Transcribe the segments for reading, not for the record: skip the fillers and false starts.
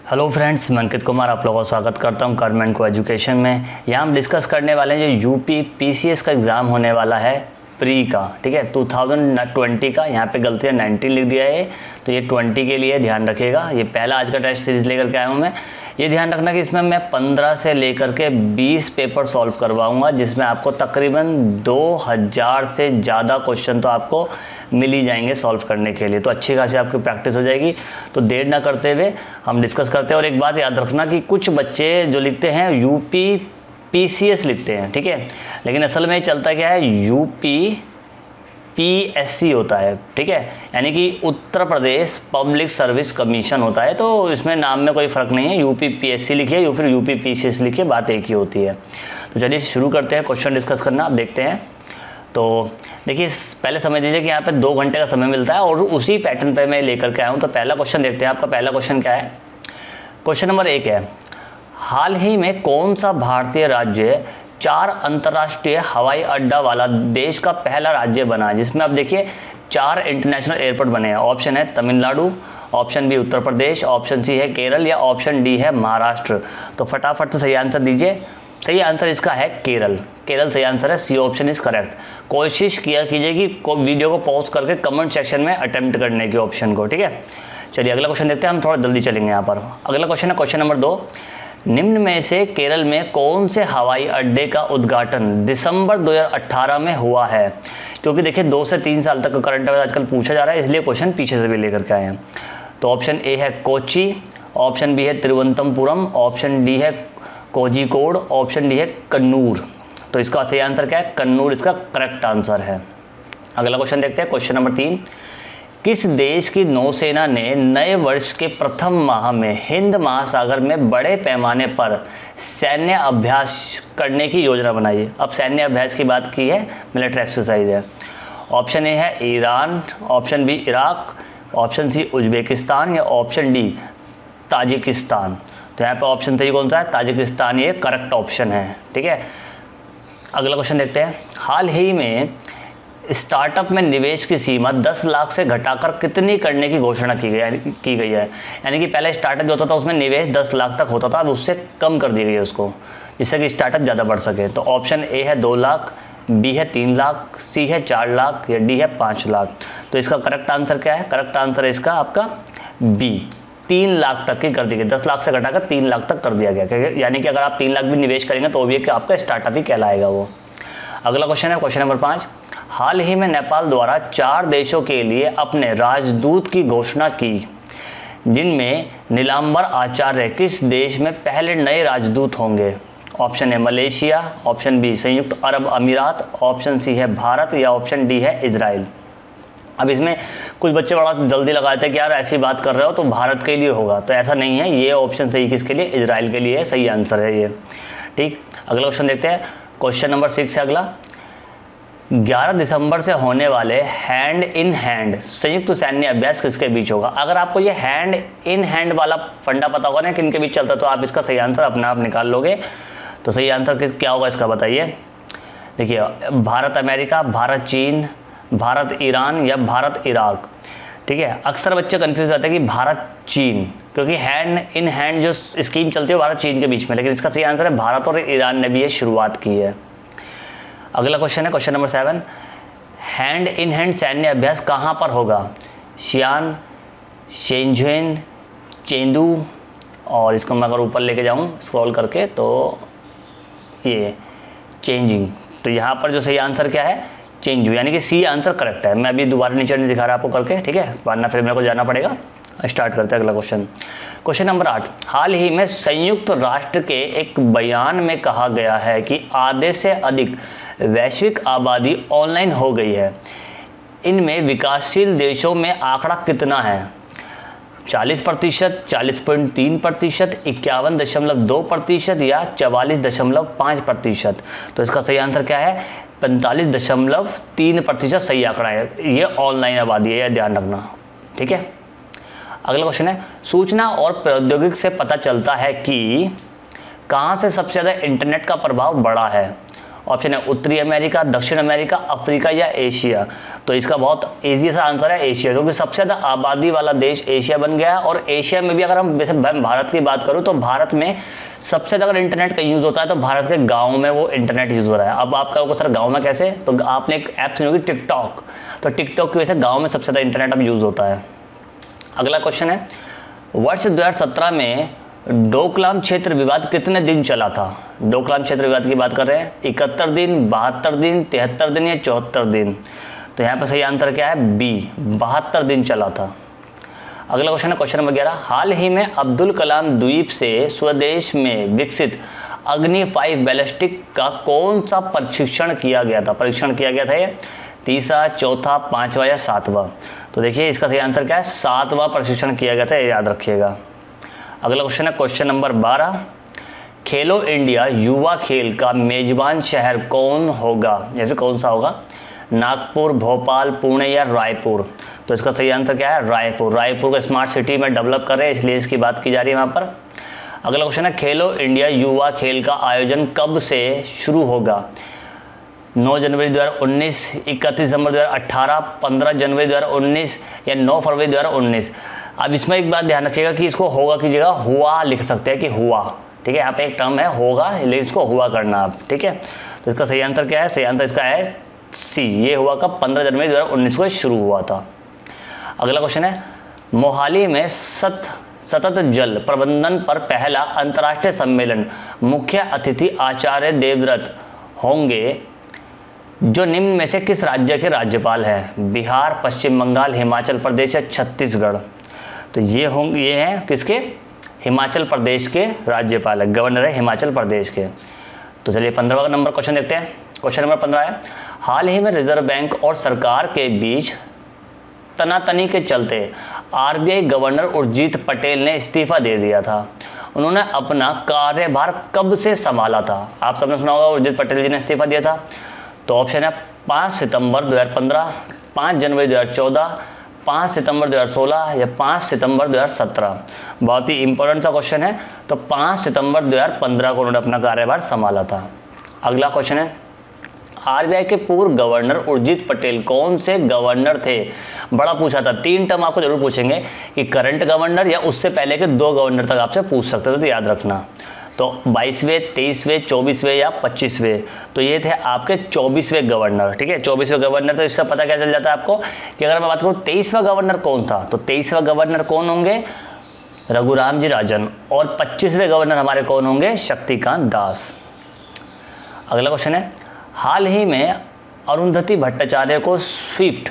Hello friends, मैं अंकित कुमार आप लोगों का स्वागत करता हूं गवर्नमेंट को एजुकेशन में। यहाँ हम डिस्कस करने वाले हैं जो यूपी पीसीएस का एग्ज़ाम होने वाला है प्री का, ठीक है, 2020 का। यहाँ पे गलतियाँ 19 लिख दिया है, तो ये 20 के लिए ध्यान रखिएगा। ये पहला आज का टेस्ट सीरीज़ लेकर के आया हूँ मैं। ये ध्यान रखना कि इसमें मैं 15 से लेकर के 20 पेपर सॉल्व करवाऊँगा, जिसमें आपको तकरीबन 2000 से ज़्यादा क्वेश्चन तो आपको मिल ही जाएंगे सॉल्व करने के लिए। तो अच्छी खासी आपकी प्रैक्टिस हो जाएगी। तो देर ना करते हुए हम डिस्कस करते हैं। और एक बात याद रखना कि कुछ बच्चे जो लिखते हैं यूपी पीसीएस लिखते हैं, ठीक है, लेकिन असल में चलता क्या है, यूपी पीएससी होता है, ठीक है, यानी कि Uttar Pradesh public service commission होता है। तो इसमें नाम में कोई फ़र्क नहीं है, यूपी पीएससी लिखिए या फिर यूपी पीसीएस लिखिए, बात एक ही होती है। तो चलिए शुरू करते हैं क्वेश्चन डिस्कस करना। आप देखते हैं। तो देखिए, पहले समझ लीजिए कि यहाँ पे 2 घंटे का समय मिलता है और उसी पैटर्न पे मैं लेकर के आया हूँ। तो पहला क्वेश्चन देखते हैं। आपका पहला क्वेश्चन क्या है? क्वेश्चन नंबर 1 है, हाल ही में कौन सा भारतीय राज्य 4 अंतर्राष्ट्रीय हवाई अड्डा वाला देश का पहला राज्य बना, जिसमें आप देखिए 4 इंटरनेशनल एयरपोर्ट बने हैं। ऑप्शन है Tamil Nadu, option B Uttar Pradesh, option C है केरल या ऑप्शन डी है महाराष्ट्र। तो फटाफट से सही आंसर दीजिए। सही आंसर इसका है केरल। केरल सही आंसर है, सी ऑप्शन इज करेक्ट। कोशिश किया कीजिए कि वीडियो को पॉज करके कमेंट सेक्शन में अटेम्प्ट करने के ऑप्शन को, ठीक है। चलिए अगला क्वेश्चन देखते हैं। हम थोड़ा जल्दी चलेंगे यहाँ पर। अगला क्वेश्चन है क्वेश्चन नंबर 2, निम्न में से केरल में कौन से हवाई अड्डे का उद्घाटन दिसंबर 2018 में हुआ है? क्योंकि देखिए 2 से 3 साल तक करंट अफेयर आजकल पूछा जा रहा है, इसलिए क्वेश्चन पीछे से भी लेकर के आए हैं। तो ऑप्शन ए है कोच्चि, ऑप्शन बी है तिरुवनंतपुरम, ऑप्शन डी है कोझिकोड, ऑप्शन डी है कन्नूर। तो इसका सही आंसर क्या है? कन्नूर इसका करेक्ट आंसर है। अगला क्वेश्चन देखते हैं। क्वेश्चन नंबर 3, किस देश की नौसेना ने नए वर्ष के प्रथम माह में हिंद महासागर में बड़े पैमाने पर सैन्य अभ्यास करने की योजना बनाई है? अब सैन्य अभ्यास की बात की है, मिलिट्री एक्सरसाइज है। ऑप्शन ए है Iran, option B Iraq, option C Uzbekistan या ऑप्शन डी ताजिकिस्तान। तो यहाँ पे ऑप्शन सही कौन सा है? ताजिकिस्तान, ये करेक्ट ऑप्शन है, ठीक है। अगला क्वेश्चन देखते हैं। हाल ही में स्टार्टअप में निवेश की सीमा 10 लाख से घटाकर कितनी करने की घोषणा की गई है? यानी कि पहले स्टार्टअप जो होता था उसमें निवेश 10 लाख तक होता था, अब उससे कम कर दी गई है उसको, जिससे कि स्टार्टअप ज़्यादा बढ़ सके। तो ऑप्शन ए है 2 लाख, बी है 3 लाख, सी है 4 लाख या डी है 5 लाख। तो इसका करेक्ट आंसर क्या है? करेक्ट आंसर है इसका आपका बी, 3 लाख तक की कर दी गई। 10 लाख से घटाकर 3 लाख तक कर दिया गया, यानी कि अगर आप 3 लाख भी निवेश करेंगे तो भी आपका स्टार्टअप ही कहलाएगा वो। अगला क्वेश्चन है क्वेश्चन नंबर 5, हाल ही में नेपाल द्वारा 4 देशों के लिए अपने राजदूत की घोषणा की, जिनमें नीलांबर आचार्य किस देश में पहले नए राजदूत होंगे? ऑप्शन है मलेशिया, ऑप्शन बी संयुक्त अरब अमीरात, ऑप्शन सी है भारत या ऑप्शन डी है इजराइल। अब इसमें कुछ बच्चे बड़ा जल्दी लगाते हैं कि यार ऐसी बात कर रहे हो तो भारत के लिए होगा, तो ऐसा नहीं है। ये ऑप्शन सही किसके लिए? इजराइल के लिए है, सही आंसर है ये, ठीक। अगला क्वेश्चन देखते हैं। क्वेश्चन नंबर 6 है अगला, 11 दिसंबर से होने वाले हैंड इन हैंड संयुक्त सैन्य अभ्यास किसके बीच होगा? अगर आपको ये हैंड इन हैंड वाला फंडा पता होगा ना किनके बीच चलता है, तो आप इसका सही आंसर अपने आप निकाल लोगे। तो सही आंसर क्या होगा इसका बताइए। देखिए, भारत अमेरिका, भारत चीन, भारत ईरान या भारत इराक, ठीक है। अक्सर बच्चे कंफ्यूज होते हैं कि भारत चीन, क्योंकि हैंड इन हैंड जो स्कीम चलती है भारत चीन के बीच में, लेकिन इसका सही आंसर है भारत और ईरान ने भी ये शुरुआत की है। अगला क्वेश्चन है question number 7, hand in hand सैन्य अभ्यास कहाँ पर होगा? शियान, शेंझुएन, चेंदू, और इसको मैं अगर ऊपर लेके जाऊँ स्क्रॉल करके तो ये चेंजिंग। तो यहाँ पर जो सही आंसर क्या है? चेंजू, यानी कि सी आंसर करेक्ट है। मैं अभी दोबारा नीचे नहीं दिखा रहा आपको करके, ठीक है, वरना फिर मेरे को जाना पड़ेगा। स्टार्ट करते हैं अगला क्वेश्चन। क्वेश्चन नंबर 8, हाल ही में संयुक्त राष्ट्र के एक बयान में कहा गया है कि आधे से अधिक वैश्विक आबादी ऑनलाइन हो गई है। इनमें विकासशील देशों में आंकड़ा कितना है? 40%, 40.3%, 51.2% या 44.5%। तो इसका सही आंसर क्या है? 45.3% सही आंकड़ा है। ये ऑनलाइन आबादी है, यह ध्यान रखना, ठीक है। अगला क्वेश्चन है, सूचना और प्रौद्योगिकी से पता चलता है कि कहाँ से सबसे ज़्यादा इंटरनेट का प्रभाव बढ़ा है? ऑप्शन है उत्तरी अमेरिका, दक्षिण अमेरिका, अफ्रीका या एशिया। तो इसका बहुत ईजी सा आंसर है एशिया, क्योंकि सबसे ज़्यादा आबादी वाला देश एशिया बन गया है। और एशिया में भी अगर हम वैसे भारत की बात करूँ तो भारत में सबसे ज़्यादा इंटरनेट का यूज़ होता है तो भारत के गाँव में वो इंटरनेट यूज़ हो रहा है। अब आप कहोगे सर गाँव में कैसे, तो आपने एक ऐप सुनी होगी टिकटॉक, तो टिकटॉक की वजह से गाँव में सबसे ज़्यादा इंटरनेट अब यूज़ होता है। अगला क्वेश्चन है, वर्ष 2017 में डोकलाम क्षेत्र विवाद कितने दिन चला था? डोकलाम क्षेत्र विवाद की बात कर रहे हैं, 71 दिन, 72 दिन, 73 दिन या 74 दिन। तो यहाँ पर सही आंसर क्या है? बी, 72 दिन चला था। अगला क्वेश्चन है क्वेश्चन नंबर 11, हाल ही में अब्दुल कलाम द्वीप से स्वदेश में विकसित अग्नि 5 बैलिस्टिक का कौन सा परीक्षण किया गया था? ये तीसरा, चौथा, पांचवा या सातवां? तो देखिए इसका सही आंसर क्या है? सातवां परीक्षण किया गया था, ये याद रखिएगा। अगला क्वेश्चन है क्वेश्चन नंबर 12, खेलो इंडिया युवा खेल का मेजबान शहर कौन होगा या फिर कौन सा होगा? नागपुर, भोपाल, पुणे या रायपुर? तो इसका सही आंसर क्या है? रायपुर। रायपुर को स्मार्ट सिटी में डेवलप कर रहे हैं, इसलिए इसकी बात की जा रही है वहाँ पर। अगला क्वेश्चन है, खेलो इंडिया युवा खेल का आयोजन कब से शुरू होगा? 9 जनवरी 2019, 31 दिसंबर 2018, 15 जनवरी 2019 या 9 फरवरी 2019? अब इसमें एक बात ध्यान रखिएगा कि इसको होगा की जगह हुआ लिख सकते हैं कि हुआ, ठीक है। यहाँ पे एक टर्म है होगा, लेकिन इसको हुआ करना आप, ठीक है। तो इसका सही आंसर क्या है? सही आंसर इसका है सी, ये हुआ कब? 15 जनवरी 2019 को शुरू हुआ था। अगला क्वेश्चन है, मोहाली में सतत जल प्रबंधन पर पहला अंतर्राष्ट्रीय सम्मेलन मुख्य अतिथि आचार्य देवव्रत होंगे जो निम्न में से किस राज्य के राज्यपाल हैं? बिहार, पश्चिम बंगाल, हिमाचल प्रदेश या छत्तीसगढ़? तो ये हैं किसके? हिमाचल प्रदेश के राज्यपाल है, गवर्नर है हिमाचल प्रदेश के। तो चलिए 15वां नंबर क्वेश्चन देखते हैं। क्वेश्चन नंबर 15 है, हाल ही में रिजर्व बैंक और सरकार के बीच तनातनी के चलते आरबीआई गवर्नर उर्जित पटेल ने इस्तीफा दे दिया था। उन्होंने अपना कार्यभार कब से संभाला था? आप सबने सुना होगा उर्जित पटेल जी ने इस्तीफा दिया था। तो ऑप्शन है 5 सितंबर 2015, 5 जनवरी 2014, 5 सितंबर 2016 या 5 सितंबर 2017? बहुत ही इंपॉर्टेंट सा क्वेश्चन है। तो 5 सितंबर 2015 को उन्होंने अपना कार्यभार संभाला था। अगला क्वेश्चन है, आरबीआई के पूर्व गवर्नर उर्जित पटेल कौन से गवर्नर थे? बड़ा पूछा था, 3 टर्म आपको जरूर पूछेंगे कि करंट गवर्नर या उससे पहले के 2 गवर्नर तक आपसे पूछ सकते थे, तो याद रखना। तो 22वें, 23वें, 24वें या 25वें? तो ये थे आपके 24वें गवर्नर, ठीक है। 24वें गवर्नर, तो इससे पता क्या चल जाता है आपको कि अगर मैं बात करूँ 23वां गवर्नर कौन था, तो 23वां गवर्नर कौन होंगे? रघुराम जी राजन। और 25वें गवर्नर हमारे कौन होंगे? शक्तिकांत दास। अगला क्वेश्चन है, हाल ही में अरुंधति भट्टाचार्य को स्विफ्ट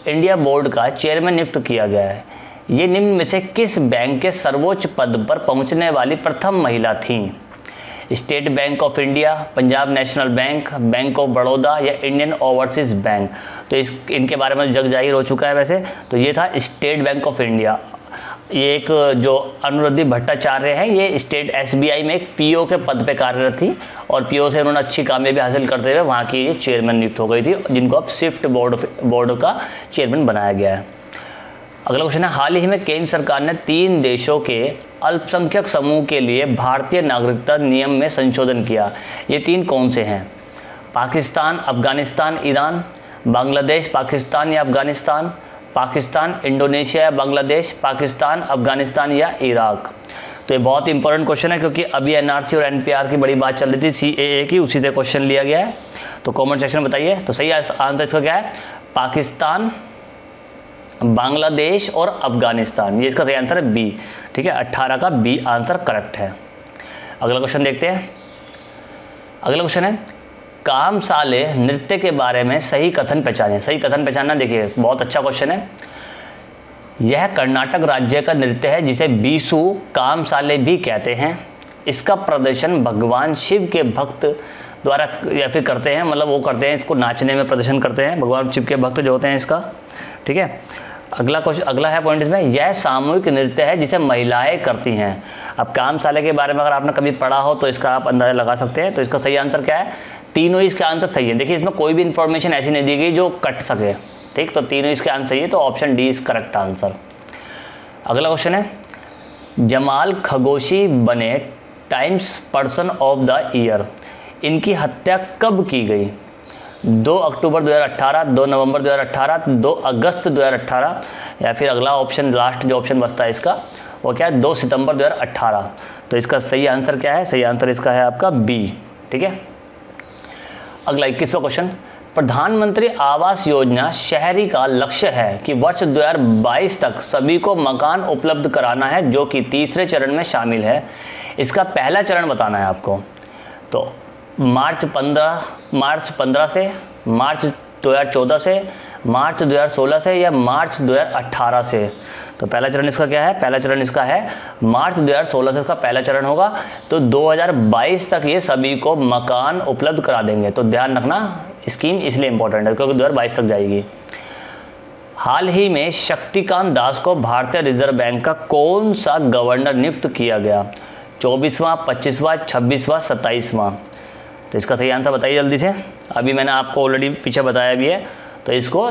इंडिया बोर्ड का चेयरमैन नियुक्त किया गया है। ये निम्न में से किस बैंक के सर्वोच्च पद पर पहुंचने वाली प्रथम महिला थीं? State bank of India, Punjab national bank, bank of Baroda या इंडियन ओवरसीज बैंक? तो इनके बारे में जग जाहिर हो चुका है वैसे। तो ये था स्टेट बैंक ऑफ इंडिया। ये एक जो अनुरुद्धि भट्टाचार्य हैं, ये स्टेट एसबीआई में एक पीओ के पद पे कार्यरत थी और पीओ से उन्होंने अच्छी कामयाबी हासिल करते हुए वहाँ की ये चेयरमैन नियुक्त हो गई थी, जिनको अब स्विफ्ट बोर्ड का चेयरमैन बनाया गया है। अगला क्वेश्चन है, हाल ही में केंद्र सरकार ने 3 देशों के अल्पसंख्यक समूह के लिए भारतीय नागरिकता नियम में संशोधन किया। ये 3 कौन से हैं? पाकिस्तान, अफगानिस्तान, ईरान, बांग्लादेश, पाकिस्तान या अफगानिस्तान, पाकिस्तान, इंडोनेशिया या बांग्लादेश, पाकिस्तान, अफगानिस्तान या इराक? तो ये बहुत इंपॉर्टेंट क्वेश्चन है, क्योंकि अभी एनआरसी और एनपीआर की बड़ी बात चल रही थी, सीएए की, उसी से क्वेश्चन लिया गया है। तो कमेंट सेक्शन में बताइए। तो सही आंसर इसका क्या है? पाकिस्तान, बांग्लादेश और अफगानिस्तान। ये इसका सही आंसर है बी, ठीक है। 18 का बी आंसर करेक्ट है। अगला क्वेश्चन देखते हैं। अगला क्वेश्चन है, कामसाले नृत्य के बारे में सही कथन पहचानें। सही कथन पहचानना, देखिए बहुत अच्छा क्वेश्चन है। यह कर्नाटक राज्य का नृत्य है जिसे बीसू कामसाले भी कहते हैं। इसका प्रदर्शन भगवान शिव के भक्त द्वारा या फिर करते हैं, मतलब वो करते हैं, इसको नाचने में प्रदर्शन करते हैं भगवान शिव के भक्त जो होते हैं इसका, ठीक है। अगला क्वेश्चन, अगला है पॉइंट इसमें, यह सामूहिक नृत्य है जिसे महिलाएं करती हैं। अब कामसाले के बारे में अगर आपने कभी पढ़ा हो तो इसका आप अंदाजा लगा सकते हैं। तो इसका सही आंसर क्या है? तीनों इसका आंसर सही है। देखिए इसमें कोई भी इंफॉर्मेशन ऐसी नहीं दी गई जो कट सके, ठीक। तो तीनों इसके आंसर सही है, तो option D is correct answer. अगला क्वेश्चन है, जमाल खगोशी बने times person of the year. इनकी हत्या कब की गई? 2 अक्टूबर 2018, 2 नवंबर 2018, 2 अगस्त 2018, या फिर अगला ऑप्शन, लास्ट जो ऑप्शन बचता है इसका वो क्या है, 2 सितंबर 2018। तो इसका सही आंसर क्या है? सही आंसर इसका है आपका बी। ठीक है, अगला 21वां क्वेश्चन, प्रधानमंत्री आवास योजना शहरी का लक्ष्य है कि वर्ष 2022 तक सभी को मकान उपलब्ध कराना है, जो कि तीसरे चरण में शामिल है। इसका पहला चरण बताना है आपको। तो मार्च 15 से, मार्च 2014 से, मार्च 2016 से, या मार्च 2018 से? तो पहला चरण इसका क्या है? पहला चरण इसका है मार्च 2016 से इसका पहला चरण होगा। तो 2022 तक ये सभी को मकान उपलब्ध करा देंगे। तो ध्यान रखना, स्कीम इसलिए इंपॉर्टेंट है क्योंकि 2022 तक जाएगी। हाल ही में शक्तिकांत दास को भारतीय रिजर्व बैंक का कौन सा गवर्नर नियुक्त किया गया? 24वां, 25वां, 26वां, 27वां? तो इसका सही आंसर बताइए जल्दी से। अभी मैंने आपको ऑलरेडी पीछे बताया भी है। तो इसको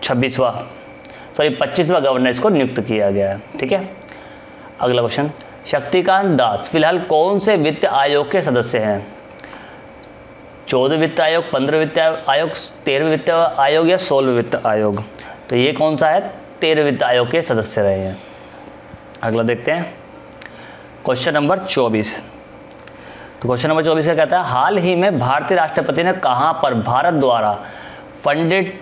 25वां गवर्नर इसको नियुक्त किया गया है। ठीक है, अगला क्वेश्चन, शक्तिकांत दास फिलहाल कौन से वित्त आयोग के सदस्य हैं? 14 वित्त आयोग, 15 वित्त आयोग, 13 वित्त आयोग, या 16 वित्त आयोग? तो ये कौन सा है? 13 वित्त आयोग के सदस्य रहे हैं। अगला देखते हैं क्वेश्चन नंबर 24। तो क्वेश्चन नंबर 24 क्या कहता है? हाल ही में भारतीय राष्ट्रपति ने कहां पर भारत द्वारा फंडेड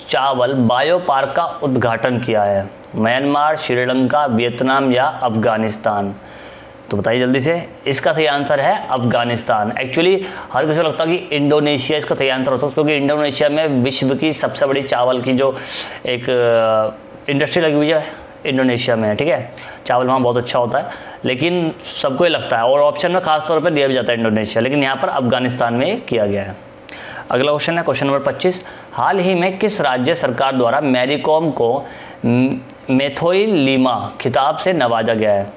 चावल बायो पार्क का उद्घाटन किया है? म्यांमार, श्रीलंका, वियतनाम, या अफगानिस्तान? तो बताइए जल्दी से। इसका सही आंसर है अफगानिस्तान। एक्चुअली हर किसी को लगता है कि इंडोनेशिया इसका सही आंसर होता है, क्योंकि इंडोनेशिया में विश्व की सबसे बड़ी चावल की जो एक इंडस्ट्री लगी हुई है इंडोनेशिया में, ठीक है। चावल वहाँ बहुत अच्छा होता है, लेकिन सबको ये लगता है, और ऑप्शन में खास तौर पर दिया भी जाता है इंडोनेशिया, लेकिन यहाँ पर अफगानिस्तान में किया गया है। अगला क्वेश्चन है क्वेश्चन नंबर 25। हाल ही में किस राज्य सरकार द्वारा मैरी कॉम को मेथोइलिमा खिताब से नवाजा गया है?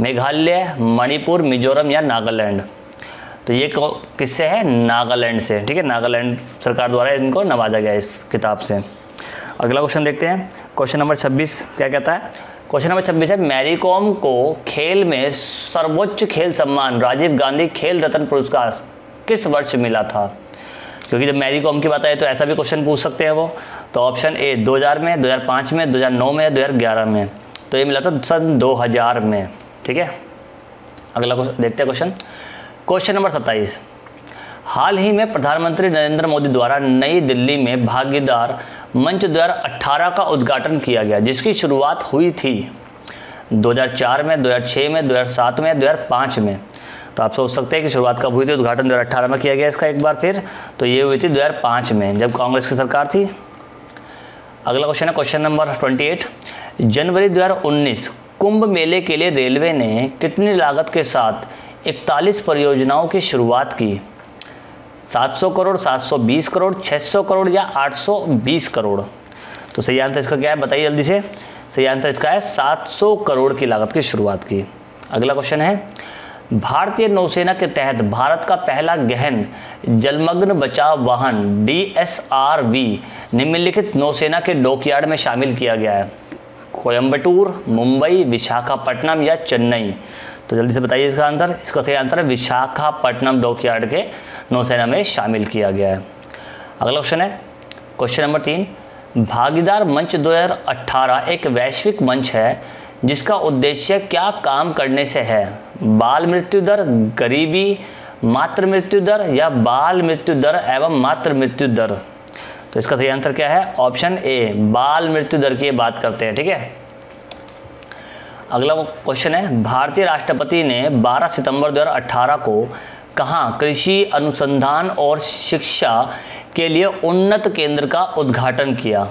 मेघालय, मणिपुर, मिजोरम, या नागालैंड? तो ये किससे है? नागालैंड से, ठीक है। नागालैंड सरकार द्वारा इनको नवाजा गया है इस किताब से। अगला क्वेश्चन देखते हैं क्वेश्चन नंबर 26 क्या कहता है? क्वेश्चन नंबर 26 है, मैरी कॉम को खेल में सर्वोच्च खेल सम्मान राजीव गांधी खेल रत्न पुरस्कार किस वर्ष मिला था? क्योंकि जब मैरी कॉम की बात आए तो ऐसा भी क्वेश्चन पूछ सकते हैं वो। तो ऑप्शन ए 2000 में, 2005 में, 2009 में, 2011 में? तो ये मिला था सन 2000 में, ठीक है। अगला देखते हैं क्वेश्चन नंबर 27। हाल ही में प्रधानमंत्री नरेंद्र मोदी द्वारा नई दिल्ली में भागीदार मंच 2018 का उद्घाटन किया गया, जिसकी शुरुआत हुई थी 2004 में, 2006 में, 2007 में, 2005 में? तो आप सोच सकते हैं कि शुरुआत कब हुई थी? उद्घाटन 2018 में किया गया इसका एक बार फिर। तो ये हुई थी 2005 में, जब कांग्रेस की सरकार थी। अगला क्वेश्चन है क्वेश्चन नंबर 28। जनवरी 2019 कुंभ मेले के लिए रेलवे ने कितनी लागत के साथ 41 परियोजनाओं की शुरुआत की? 700 करोड़, 720 करोड़, 600 करोड़, या 820 करोड़? तो सही आंसर इसका क्या है? बताइए जल्दी से। सही आंसर इसका है 700 करोड़ की लागत की शुरुआत की। अगला क्वेश्चन है, भारतीय नौसेना के तहत भारत का पहला गहन जलमग्न बचाव वाहन DSRV निम्नलिखित नौसेना के डॉकयार्ड में शामिल किया गया है? कोयम्बटूर, मुंबई, विशाखापट्टनम, या चेन्नई? तो जल्दी से बताइए इसका आंसर। इसका सही आंसर है विशाखापट्टनम डॉकयार्ड के नौसेना में शामिल किया गया है। अगला क्वेश्चन है क्वेश्चन नंबर 3। भागीदार मंच 2018 एक वैश्विक मंच है जिसका उद्देश्य क्या काम करने से है? बाल मृत्यु दर, गरीबी, मातृ मृत्यु दर, या बाल मृत्यु दर एवं मातृ मृत्यु दर? तो इसका सही आंसर क्या है? ऑप्शन ए बाल मृत्यु दर की बात करते हैं, ठीक है। अगला क्वेश्चन है, भारतीय राष्ट्रपति ने 12 सितंबर 2018 को कहाँ कृषि अनुसंधान और शिक्षा के लिए उन्नत केंद्र का उद्घाटन किया?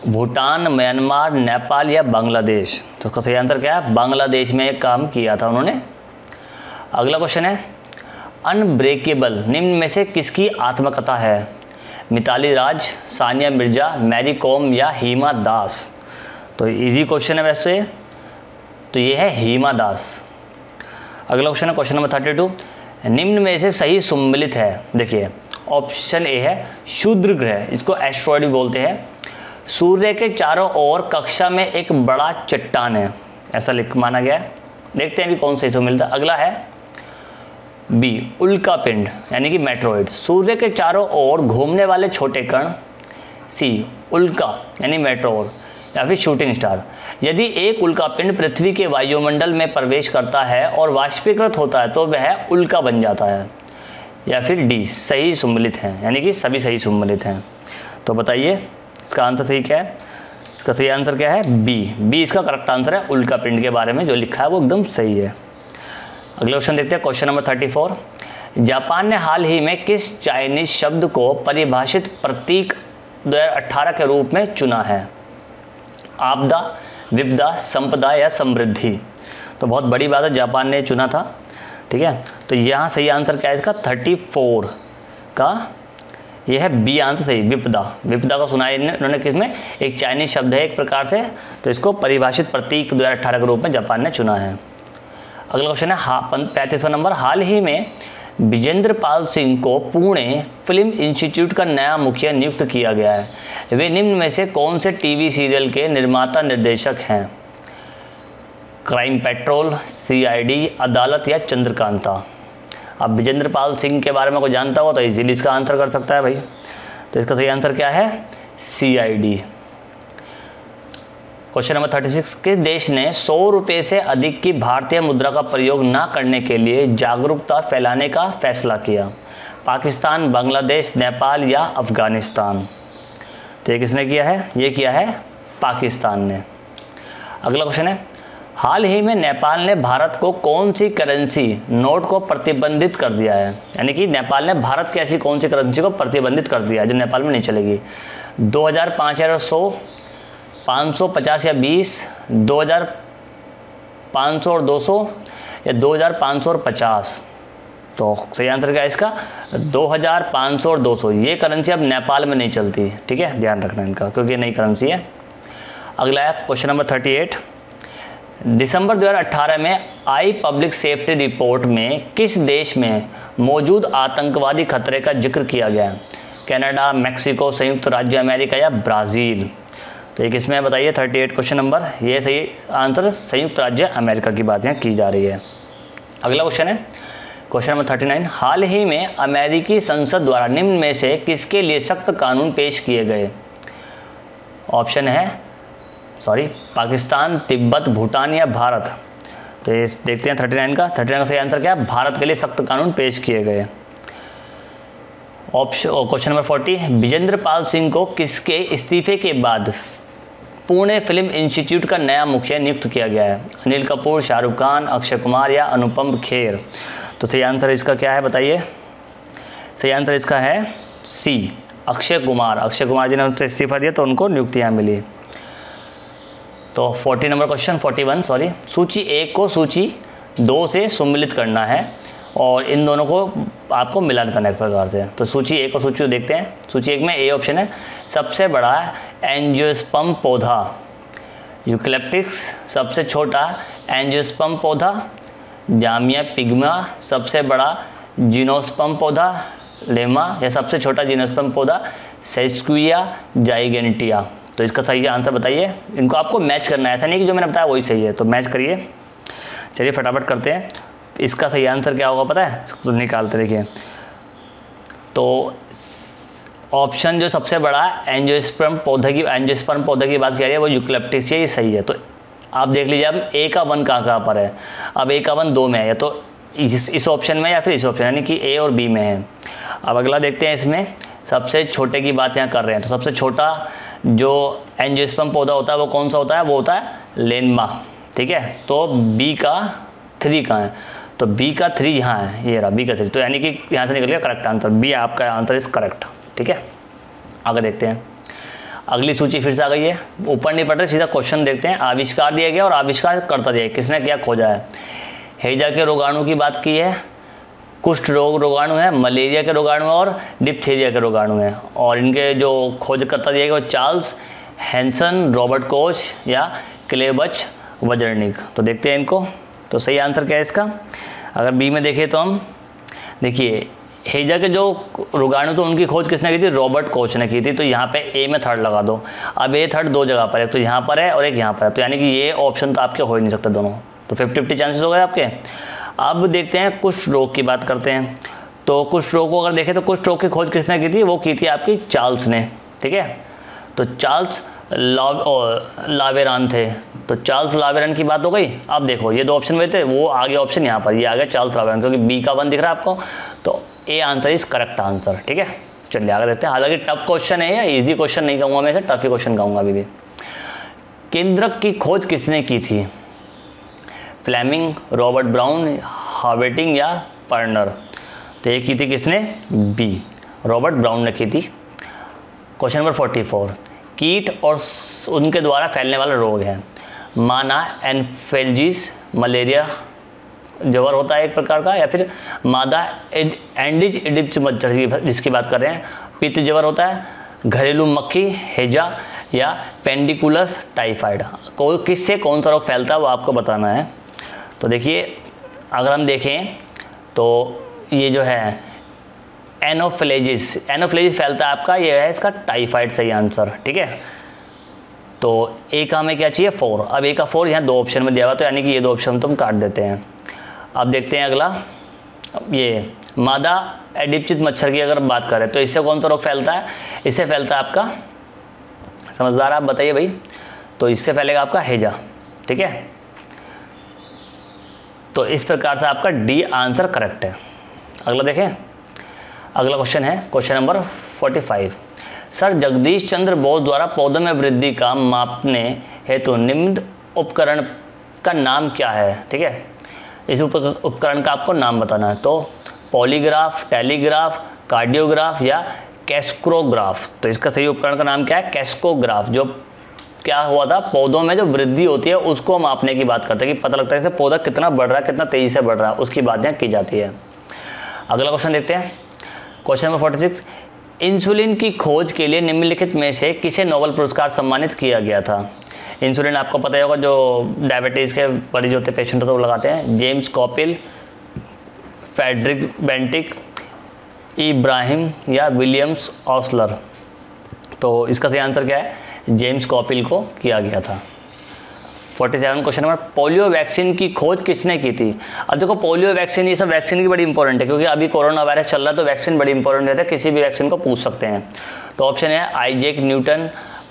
भूटान, म्यांमार, नेपाल, या बांग्लादेश? तो इसका सही आंसर क्या है? बांग्लादेश में एक काम किया था उन्होंने। अगला क्वेश्चन है, अनब्रेकेबल निम्न में से किसकी आत्मकथा है? मिताली राज, सानिया मिर्जा, मैरी कॉम, या हिमा दास? तो इजी क्वेश्चन है वैसे, तो ये है हिमा दास। अगला क्वेश्चन है क्वेश्चन नंबर 32। निम्न में से सही सम्मिलित है? देखिए ऑप्शन ए है शूद्र ग्रह, इसको एस्ट्रॉयड भी बोलते हैं। सूर्य के चारों ओर कक्षा में एक बड़ा चट्टान है, ऐसा माना गया है। देखते हैं अभी कौन सही सम्मिलित है। अगला है बी उल्का पिंड यानी कि मेट्रोइड, सूर्य के चारों ओर घूमने वाले छोटे कण। सी उल्का यानी मेट्रोर, या फिर शूटिंग स्टार। यदि एक उल्का पिंड पृथ्वी के वायुमंडल में प्रवेश करता है और वाष्पीकृत होता है तो वह उल्का बन जाता है। या फिर डी सही सम्मिलित हैं, यानी कि सभी सही सम्मिलित हैं। तो बताइए इसका आंसर सही क्या है? इसका सही आंसर क्या है? बी इसका करेक्ट आंसर है। उल्का पिंड के बारे में जो लिखा है वो एकदम सही है। अगले क्वेश्चन देखते हैं, क्वेश्चन नंबर 34। जापान ने हाल ही में किस चाइनीज शब्द को परिभाषित प्रतीक 2018 के रूप में चुना है? आपदा, विपदा, संपदा या समृद्धि? तो बहुत बड़ी बात है, जापान ने चुना था, ठीक है। तो यहाँ सही आंसर क्या है इसका? 34 का यह है बी आंसर सही, विपदा। विपदा को सुना है इन्होंने किसमें? एक चाइनीज शब्द है एक प्रकार से, तो इसको परिभाषित प्रतीक 2018 के रूप में जापान ने चुना है। अगला क्वेश्चन है 35वां नंबर। हाल ही में विजेंद्र पाल सिंह को पुणे फिल्म इंस्टीट्यूट का नया मुखिया नियुक्त किया गया है। वे निम्न में से कौन से टीवी सीरियल के निर्माता निर्देशक हैं? क्राइम पेट्रोल, सीआईडी, अदालत या चंद्रकांता? अब विजेंद्र पाल सिंह के बारे में कोई जानता हो तो इजीली इसका आंसर कर सकता है भाई। तो इसका सही आंसर क्या है? सीआईडी। Question number 36। किस देश ने 100 रुपये से अधिक की भारतीय मुद्रा का प्रयोग न करने के लिए जागरूकता फैलाने का फैसला किया? पाकिस्तान, बांग्लादेश, नेपाल या अफगानिस्तान? तो ये किसने किया है? ये किया है पाकिस्तान ने। अगला क्वेश्चन है, हाल ही में नेपाल ने भारत को कौन सी करेंसी नोट को प्रतिबंधित कर दिया है? यानी कि नेपाल ने भारत की ऐसी कौन सी करेंसी को प्रतिबंधित कर दिया है जो नेपाल में नहीं चलेगी? 2000, 5100, 550 या 20, 2500 और 200 या 2500 और 50? तो सही आंसर क्या है इसका? 2500 और 200। ये करेंसी अब नेपाल में नहीं चलती, ठीक है, ध्यान रखना इनका, क्योंकि ये नई करेंसी है। अगला है क्वेश्चन नंबर 38। दिसंबर 2018 में आई पब्लिक सेफ्टी रिपोर्ट में किस देश में मौजूद आतंकवादी खतरे का जिक्र किया गया? कनाडा, मैक्सिको, संयुक्त राज्य अमेरिका या ब्राज़ील? तो ये किसमें बताइए? 38 क्वेश्चन नंबर, ये सही आंसर संयुक्त राज्य अमेरिका की बात यहाँ की जा रही है। अगला क्वेश्चन है क्वेश्चन नंबर 39। हाल ही में अमेरिकी संसद द्वारा निम्न में से किसके लिए सख्त कानून पेश किए गए? ऑप्शन है पाकिस्तान, तिब्बत, भूटान या भारत? तो ये देखते हैं 39 का सही आंसर क्या है? भारत के लिए सख्त कानून पेश किए गए। Question number 40। विजेंद्र पाल सिंह को किसके इस्तीफे के बाद पुणे फिल्म इंस्टीट्यूट का नया मुखिया नियुक्त किया गया है? अनिल कपूर, शाहरुख खान, अक्षय कुमार या अनुपम खेर? तो सही आंसर इसका क्या है बताइए? सही आंसर इसका है सी, अक्षय कुमार। अक्षय कुमार जी ने उनसे इस्तीफा दिया तो उनको नियुक्तियाँ मिली। तो 40 नंबर क्वेश्चन 41 सूची 1 को सूची 2 से सम्मिलित करना है और इन दोनों को आपको मिलान करना है एक प्रकार से। तो सूची 1 और सूची 2 देखते हैं। सूची 1 में ए ऑप्शन है सबसे बड़ा एंजियोस्पर्म पौधा यूकलिप्टस, सबसे छोटा एंजियोस्पर्म पौधा जामिया पिग्मा, सबसे बड़ा जिनोस्पर्म पौधा लेमा या सबसे छोटा जिनोस्पर्म पौधा सेस्क्विया जाइगेंटिया? तो इसका सही आंसर बताइए। इनको आपको मैच करना है, ऐसा नहीं कि जो मैंने बताया वही सही है, तो मैच करिए। चलिए फटाफट करते हैं। इसका सही आंसर क्या होगा पता है? इसको निकालते देखिए। तो ऑप्शन जो सबसे बड़ा एंजियोस्पर्म पौधे की बात कर रही है वो यूकलिप्टस है, ये सही है। तो आप देख लीजिए अब ए का 1 कहाँ पर है? अब ए का 1 2 में है, या तो इस ऑप्शन में या फिर इस ऑप्शन, यानी कि ए और बी में है। अब अगला देखते हैं, इसमें सबसे छोटे की बात यहाँ कर रहे हैं। तो सबसे छोटा जो एंजियोस्पर्म पौधा होता है वो कौन सा होता है? वो होता है लेनमा, ठीक है। तो बी का 3 कहाँ है? तो बी का 3 यहाँ है, ये रहा बी का 3। तो यानी कि यहाँ से निकल गया करेक्ट आंसर, बी आपका आंसर इज करेक्ट, ठीक है। आगे देखते हैं। अगली सूची फिर से आ गई है, ऊपर नहीं पढ़ रहे, सीधा क्वेश्चन देखते हैं। आविष्कार दिया गया और आविष्कार करता दिया, किसने क्या खोजा है? हैजा के रोगाणु की बात की है, कुष्ठ रोग रोगाणु है, मलेरिया के रोगाणु और डिप्थीरिया के रोगाणु है। और इनके जो खोजकर्ता दिए गए वो चार्ल्स हैंसन, रॉबर्ट कोच या क्लेबच वजर्निक? तो देखते हैं इनको। तो सही आंसर क्या है इसका? अगर बी में देखें तो हम देखिए हैजा के जो रोगाणु तो उनकी खोज किसने की थी? रॉबर्ट कोच ने की थी। तो यहाँ पे ए में 3rd लगा दो। अब ए 3rd 2 जगह पर है, एक तो यहाँ पर है और एक यहाँ पर है, तो यानी कि ये ऑप्शन तो आपके हो ही नहीं सकते दोनों, तो 50-50 चांसेस हो गए आपके। अब देखते हैं कुछ रोग की बात करते हैं। तो कुछ रोग को अगर देखें तो कुछ रोग की खोज किसने की थी, वो की थी आपकी चार्ल्स ने, ठीक है। तो चार्ल्स लावेरान थे। तो चार्ल्स लावेरान की बात हो गई। अब देखो ये दो ऑप्शन में थे, वो आगे ऑप्शन यहाँ पर ये आ गया चार्ल्स लावेरान, क्योंकि बी का 1 दिख रहा है आपको, तो A answer is correct answer, ठीक है। चलिए आगे देखते हैं। हालांकि टफ क्वेश्चन है, या इजी क्वेश्चन नहीं कहूँगा मैं इसे, टफ ही क्वेश्चन कहूँगा अभी भी। केंद्रक की खोज किसने की थी, फ्लेमिंग, रॉबर्ट ब्राउन, हार्वेटिंग या पर्नर। तो ये की थी किसने, बी, रॉबर्ट ब्राउन ने की थी। क्वेश्चन नंबर 44, कीट और उनके द्वारा फैलने वाला रोग है, माना एनफेल्जीज, मलेरिया जवर होता है एक प्रकार का, या फिर मादा एंडीज इडिप्स मच्छर जिसकी बात कर रहे हैं, पित्त जवर होता है, घरेलू मक्खी, हेजा या पेंडिकुलस टाइफाइड। कोई किससे कौन सा रोग फैलता है वो आपको बताना है। तो देखिए अगर हम देखें तो ये जो है एनोफ्लेजिस फैलता है आपका, ये है इसका टाइफाइड सही आंसर, ठीक है। तो ए का हमें क्या चाहिए 4। अब ए का 4 यहाँ 2 ऑप्शन में दिया हुआ, तो यानी कि ये 2 ऑप्शन तुम काट देते हैं। अब देखते हैं अगला, ये मादा एडिपचित मच्छर की अगर बात करें तो इससे कौन सा रोग फैलता है, इससे फैलता है आपका, समझदार आप बताइए भाई, तो इससे फैलेगा आपका हेजा, ठीक है। तो इस प्रकार से आपका डी आंसर करेक्ट है। अगला देखें, अगला क्वेश्चन है question number 45, sir Jagdish Chandra Bose द्वारा पौधों में वृद्धि का मापने हेतु निम्न उपकरण का नाम क्या है, ठीक है। इस उपकरण का आपको नाम बताना है। तो पॉलीग्राफ, टेलीग्राफ, कार्डियोग्राफ या कैस्क्रोग्राफ। तो इसका सही उपकरण का नाम क्या है, कैस्कोग्राफ। जो क्या हुआ था, पौधों में जो वृद्धि होती है उसको मापने की बात करते हैं, कि पता लगता है कि पौधा कितना बढ़ रहा है, कितना तेजी से बढ़ रहा है, उसकी बात यहाँ की जाती है। अगला क्वेश्चन देखते हैं, क्वेश्चन नंबर 46, इंसुलिन की खोज के लिए निम्नलिखित में से किसे नोबेल पुरस्कार सम्मानित किया गया था। इंसुलिन आपको पता ही होगा, जो डायबिटीज़ के मरीज होते हैं, पेशेंट होते हैं, वो लगाते हैं। जेम्स कॉपिल, फ्रेडरिक बेंटिक, इब्राहिम या विलियम्स ऑसलर। तो इसका सही आंसर क्या है, जेम्स कॉपिल को किया गया था। 47 क्वेश्चन नंबर, पोलियो वैक्सीन की खोज किसने की थी। अब देखो पोलियो वैक्सीन, ये सब वैक्सीन की बड़ी इंपॉर्टेंट है, क्योंकि अभी कोरोना वायरस चल रहा है, तो वैक्सीन बड़ी इंपॉर्टेंट रहता है, किसी भी वैक्सीन को पूछ सकते हैं। तो ऑप्शन है Isaac Newton,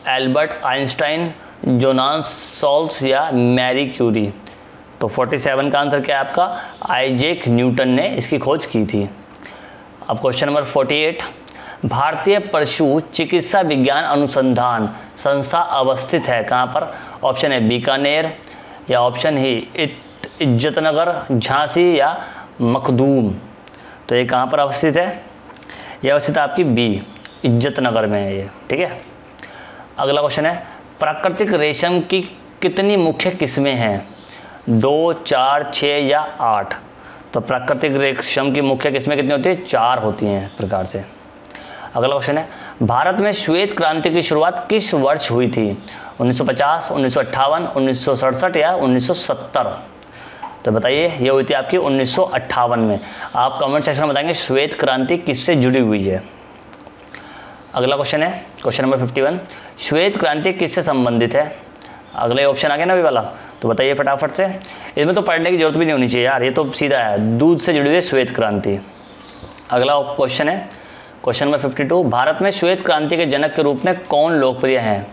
Albert Einstein, Jonas souls या मैरी क्यूरी। तो 47 का आंसर क्या है आपका, आइजैक न्यूटन ने इसकी खोज की थी। अब क्वेश्चन नंबर 48, भारतीय पशु चिकित्सा विज्ञान अनुसंधान संस्था अवस्थित है कहाँ पर। ऑप्शन है बीकानेर, या ऑप्शन ही इज्जतनगर, झांसी या मखदूम। तो ये कहाँ पर अवस्थित है, यह अवस्थित है आपकी बी, इज्जतनगर में है ये, ठीक है। अगला क्वेश्चन है, प्राकृतिक रेशम की कितनी मुख्य किस्में हैं, 2, 4, 6 या 8। तो प्राकृतिक रेशम की मुख्य किस्में कितनी होती है, 4 होती हैं इस प्रकार से। अगला क्वेश्चन है, भारत में श्वेत क्रांति की शुरुआत किस वर्ष हुई थी, 1950, 1958, 1967 या 1970। तो बताइए, ये हुई थी आपकी 1958 में। आप कमेंट सेक्शन में बताएंगे श्वेत क्रांति किससे जुड़ी हुई है। अगला क्वेश्चन है क्वेश्चन नंबर 51, श्वेत क्रांति किससे संबंधित है। अगले ऑप्शन आ गया ना अभी वाला, तो बताइए फटाफट से। इसमें तो पढ़ने की जरूरत भी नहीं होनी चाहिए यार, ये तो सीधा है, दूध से जुड़ी हुई है श्वेत क्रांति। अगला क्वेश्चन है क्वेश्चन नंबर 52, भारत में श्वेत क्रांति के जनक के रूप में कौन लोकप्रिय हैं।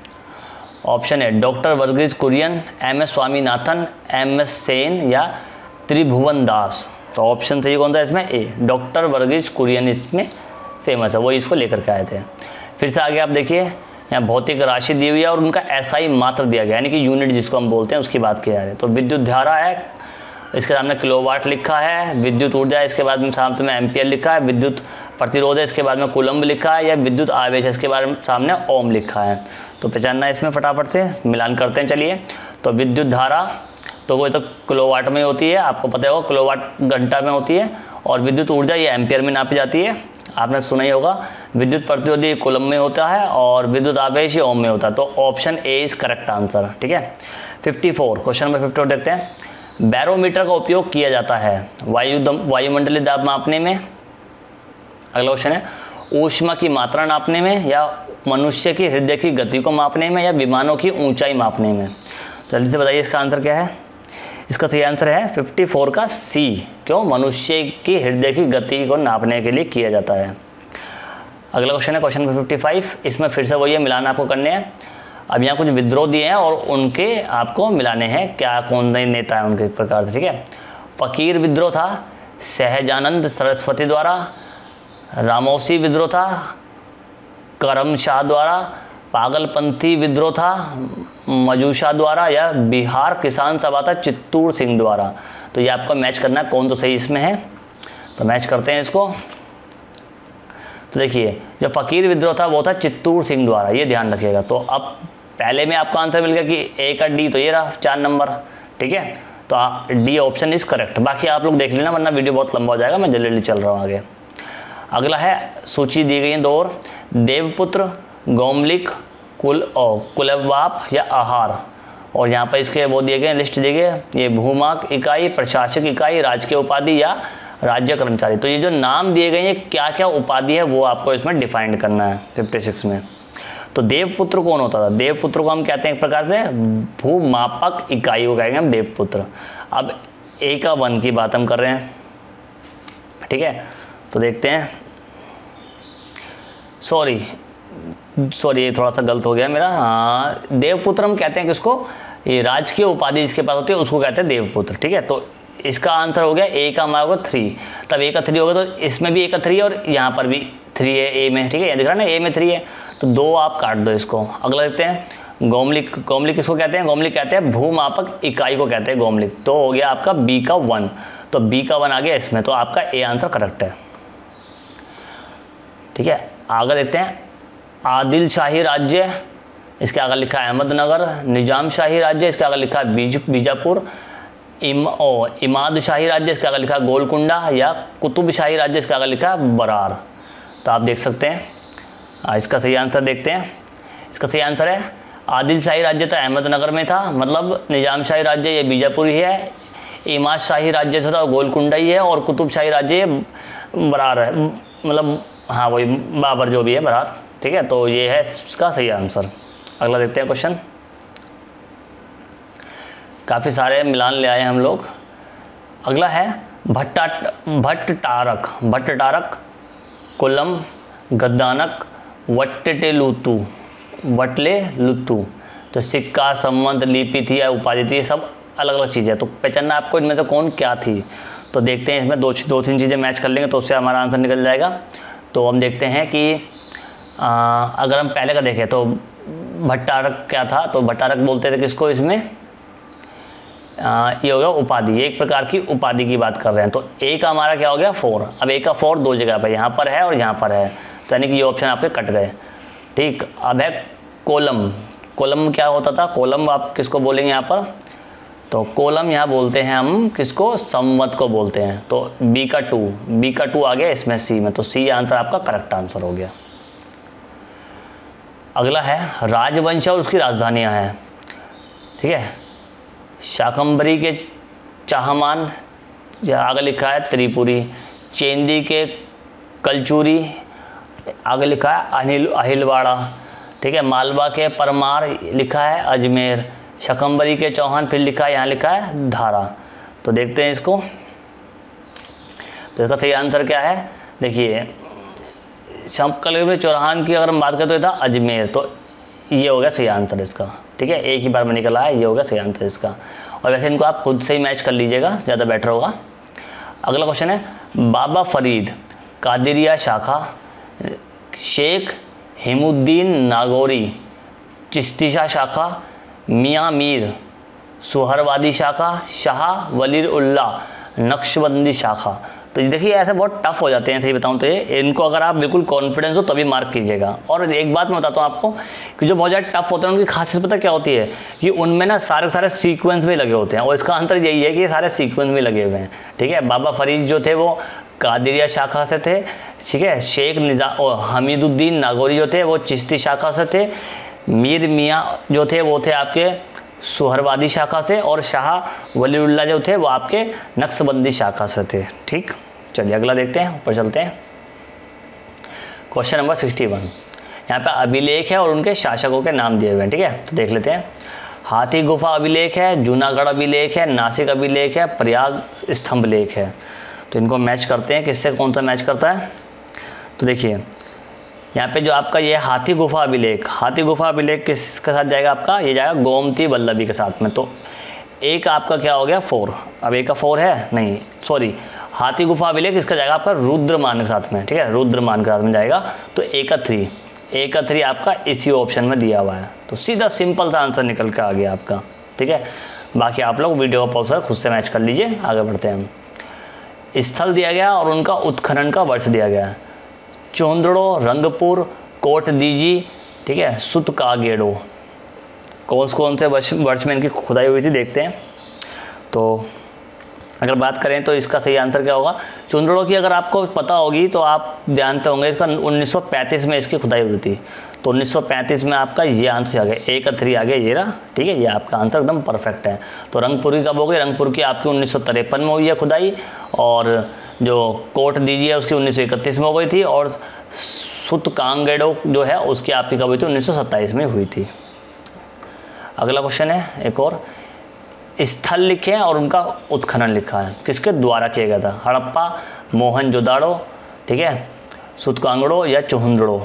ऑप्शन है doctor Verghese Kurien, MS. Swaminathan, MS. Sen या त्रिभुवन दास। तो ऑप्शन सही कौन था इसमें, ए, डॉक्टर वर्गीज कुरियन इसमें फेमस है, वो इसको लेकर के आए थे। फिर से आगे आप देखिए, यहाँ भौतिक राशि दी हुई है और उनका एसआई मात्र दिया गया, यानी कि यूनिट जिसको हम बोलते हैं उसकी बात की जा रही है। तो विद्युत धारा है, इसके सामने किलोवाट लिखा है, विद्युत ऊर्जा है, इसके बाद में सामने में एम्पियर लिखा है, विद्युत प्रतिरोध है, इसके बाद में कूलम्ब लिखा है, या विद्युत आवेश है, इसके बाद में सामने ओम लिखा है। तो पहचानना है इसमें, फटाफट से मिलान करते हैं। चलिए, तो विद्युत धारा तो वो तो किलोवाट में होती है, आपको पता होगा किलोवाट घंटा में होती है, और विद्युत ऊर्जा ये एम्पियर में नापी जाती है, आपने सुना ही होगा। विद्युत प्रतिरोध कूलम्ब में होता है, और विद्युत आवेश ओम में होता है। तो option A is correct answer, ठीक है। 54 क्वेश्चन नंबर 54 देखते हैं, बैरोमीटर का उपयोग किया जाता है वायुमंडलीय दाब मापने में। अगला क्वेश्चन है, ऊष्मा की मात्रा नापने में, या मनुष्य की हृदय की गति को मापने में, या विमानों की ऊंचाई मापने में। जल्दी से बताइए इसका आंसर क्या है। इसका सही आंसर है 54 का सी। क्यों? मनुष्य की हृदय की गति को नापने के लिए किया जाता है। अगला क्वेश्चन है क्वेश्चन नंबर 55। इसमें फिर से वही है, मिलान आपको करने हैं। अब यहाँ कुछ विद्रोह दिए हैं और उनके आपको मिलाने हैं, क्या कौन नेता है उनके प्रकार से, ठीक है। फकीर विद्रोह था सहजानंद सरस्वती द्वारा, रामोसी विद्रोह था करमशाह द्वारा, पागलपंथी विद्रोह था मजूशा द्वारा, या बिहार किसान सभा था चित्तूर सिंह द्वारा। तो ये आपको मैच करना है कौन तो सही इसमें है, तो मैच करते हैं इसको। तो देखिए जो फकीर विद्रोह था वो था चित्तूर सिंह द्वारा, ये ध्यान रखिएगा। तो अब पहले में आपको आंसर मिल गया कि ए का डी, तो ये रहा 4 नंबर, ठीक है। तो डी ऑप्शन इज करेक्ट। बाकी आप लोग देख लेना वरना वीडियो बहुत लंबा हो जाएगा, मैं जल्दी जल्दी चल रहा हूँ आगे। अगला है, सूची दी गई है 2 और, देवपुत्र, गौमलिक, कुलवाप या आहार। और यहाँ पर इसके वो दिए गए, लिस्ट दिए गए, ये भूमाक इकाई, प्रशासक इकाई, राजकीय उपाधि या राज्य कर्मचारी। तो ये जो नाम दिए गए हैं क्या क्या उपाधि है वो आपको इसमें डिफाइंड करना है 56 में। तो देवपुत्र कौन होता था? देवपुत्र को हम कहते हैं एक प्रकार से भूमापक इकाई को कहेंगे हम देवपुत्र। अब ए का 1 की बात हम कर रहे हैं, ठीक है। तो देखते हैं, सॉरी ये थोड़ा सा गलत हो गया मेरा। हाँ, देवपुत्र हम कहते हैं किसको? ये राजकीय उपाधि जिसके पास होती है उसको कहते हैं देवपुत्र, ठीक है। तो इसका आंसर हो गया ए का हमारा होगा 3। तब ए का 3 होगा तो इसमें भी ए का 3 है और यहाँ पर भी 3 है ए में, ठीक है। ये दिख रहा है ना, ए में 3 है, तो 2 आप काट दो इसको। अगला देखते हैं, गौमलिक। गौमलिक किसको कहते हैं? गौमलिक कहते हैं भूमापक इकाई को कहते हैं गौमलिक। तो हो गया आपका बी का 1, तो बी का 1 आ गया इसमें, तो आपका ए आंसर करेक्ट है, ठीक है। आगे देखते हैं, आदिल शाही राज्य, इसके आगे लिखा है अहमदनगर। निजाम शाही राज्य, इसके आगे लिखा है बीजापुर। इमाद शाही राज्य, इसके आगे लिखा है गोलकुंडा, या कुतुब शाही राज्य, इसके आगे लिखा है बरार। तो आप देख सकते हैं, इसका सही आंसर देखते हैं। इसका सही आंसर है आदिल शाही राज्य था अहमदनगर में था, मतलब निजाम शाही राज्य ये बीजापुर ही है। इमाद शाही राज्य जो था गोलकुंडा ही है, और कुतुब शाही राज्य ये बरार है, मतलब हाँ वही बाबर जो भी है बरार, ठीक है। तो ये है इसका सही आंसर। अगला देखते हैं क्वेश्चन, काफ़ी सारे मिलान ले आए हम लोग। अगला है भट्टारक, कुलम, गद्दानक, वटले लुतु। तो सिक्का, संबंध, लिपि थी या उपाधि थी, ये सब अलग अलग चीज़ें। तो पहचानना आपको इनमें से कौन क्या थी। तो देखते हैं, इसमें 2-3 चीज़ें मैच कर लेंगे तो उससे हमारा आंसर निकल जाएगा। तो हम देखते हैं कि अगर हम पहले का देखें तो भट्टारक क्या था, तो भट्टारक बोलते थे किसको इसमें, ये हो गया उपाधि, एक प्रकार की उपाधि की बात कर रहे हैं। तो ए का हमारा क्या हो गया 4। अब ए का 4 2 जगह पर, यहाँ पर है और यहाँ पर है, तो यानी कि ये ऑप्शन आपके कट गए, ठीक। अब है कोलम। कोलम क्या होता था? कोलम आप किसको बोलेंगे यहाँ पर? तो कोलम यहाँ बोलते हैं हम किसको? संवत को बोलते हैं। तो बी का 2 आ गया इसमें सी में, तो सी आंसर आपका करेक्ट आंसर हो गया। अगला है राजवंश और उसकी राजधानियाँ हैं, ठीक है। शाकंभरी के चाहमान, आगे लिखा है त्रिपुरी। चेंदी के कलचुरी, आगे लिखा है अहिलवाड़ा, ठीक है। मालवा के परमार लिखा है अजमेर। शाकंभरी के चौहान फिर लिखा है, यहाँ लिखा है धारा। तो देखते हैं इसको, तो इसका सही आंसर क्या है? देखिए शाकंभरी चौहान की अगर हम बात करें तो ये था अजमेर, तो ये हो गया सही आंसर इसका, ठीक है। एक ही बार में निकला है, ये होगा सही आंसर इसका। और वैसे इनको आप खुद से ही मैच कर लीजिएगा, ज़्यादा बेटर होगा। अगला क्वेश्चन है, बाबा फरीद कादिरिया शाखा, शेख हिमुद्दीन नागौरी चिश्तिया शाखा, मियाँ मीर सुहरवादी शाखा, शाह वलीउल्लाह नक्शबंदी शाखा। तो ये देखिए ऐसे बहुत टफ हो जाते हैं, सही बताऊं तो ये इनको अगर आप बिल्कुल कॉन्फिडेंस हो तभी मार्क कीजिएगा। और एक बात मैं बताता हूँ आपको कि जो बहुत ज़्यादा टफ होते हैं उनकी खासियत पता क्या होती है कि उनमें ना सारे सीक्वेंस में लगे होते हैं, और इसका आंसर यही है कि ये सारे सीक्वेंस में लगे हुए हैं, ठीक है। बाबा फरीद जो थे वो कादिरिया शाखा से थे, ठीक है। शेख हमीदुद्दीन नागौरी जो थे वो चिश्ती शाखा से थे। मीर मियाँ जो थे वो थे आपके सुहरवादी शाखा से, और शाह वलीउल्लाह जो थे वो आपके नक्शबंदी शाखा से थे, ठीक। चलिए अगला देखते हैं, ऊपर चलते हैं। क्वेश्चन नंबर 61, यहाँ पे अभिलेख है और उनके शासकों के नाम दिए हुए हैं, ठीक है। तो देख लेते हैं। हाथी गुफा अभिलेख है, जूनागढ़ अभिलेख है, नासिक अभिलेख है, प्रयाग स्तंभ लेख है। तो इनको मैच करते हैं, किससे कौन सा मैच करता है। तो देखिए यहाँ पे जो आपका ये हाथी गुफा अभिलेख किसके साथ जाएगा आपका, ये जाएगा गोमती वल्लभी के साथ में। तो एक आपका क्या हो गया 4, अब एक का 4 है नहीं सॉरी, हाथी गुफा अभिलेख इसका जाएगा आपका रुद्रमान के साथ में, ठीक है, रुद्रमान के साथ में जाएगा। तो एक का 3 आपका इसी ऑप्शन में दिया हुआ है। तो सीधा सिंपल सा आंसर निकल के आ गया आपका, ठीक है। बाकी आप लोग वीडियो का पॉज कर खुद से मैच कर लीजिए। आगे बढ़ते हैं हम। स्थल दिया गया और उनका उत्खनन का वर्ष दिया गया है। चोंदड़ो, रंगपुर, कोटदीजी, ठीक है, सुतकागेड़ो, कौन से वर्ष में इनकी खुदाई हुई थी देखते हैं। तो अगर बात करें तो इसका सही आंसर क्या होगा, चुंदड़ों की अगर आपको पता होगी तो आप जानते होंगे इसका 1935 में इसकी खुदाई हुई थी। तो 1935 में आपका ये आंसर आ गया, एक का 3 आ गया ये रहा, ठीक है, ये आपका आंसर एकदम परफेक्ट है। तो रंगपुर की कब हो गई, रंगपुर की आपकी 1953 में हुई है खुदाई, और जो कोट दीजिए उसकी 1931 में हो गई थी, और सुतकांगेड़ो जो है उसकी आपकी कब हुई थी, 1927 में हुई थी। अगला क्वेश्चन है एक और, स्थल लिखे हैं और उनका उत्खनन लिखा है, किसके द्वारा किया गया था, हड़प्पा, मोहनजोदाड़ो, ठीक है, सुतकांगड़ो या चोहंदड़ो।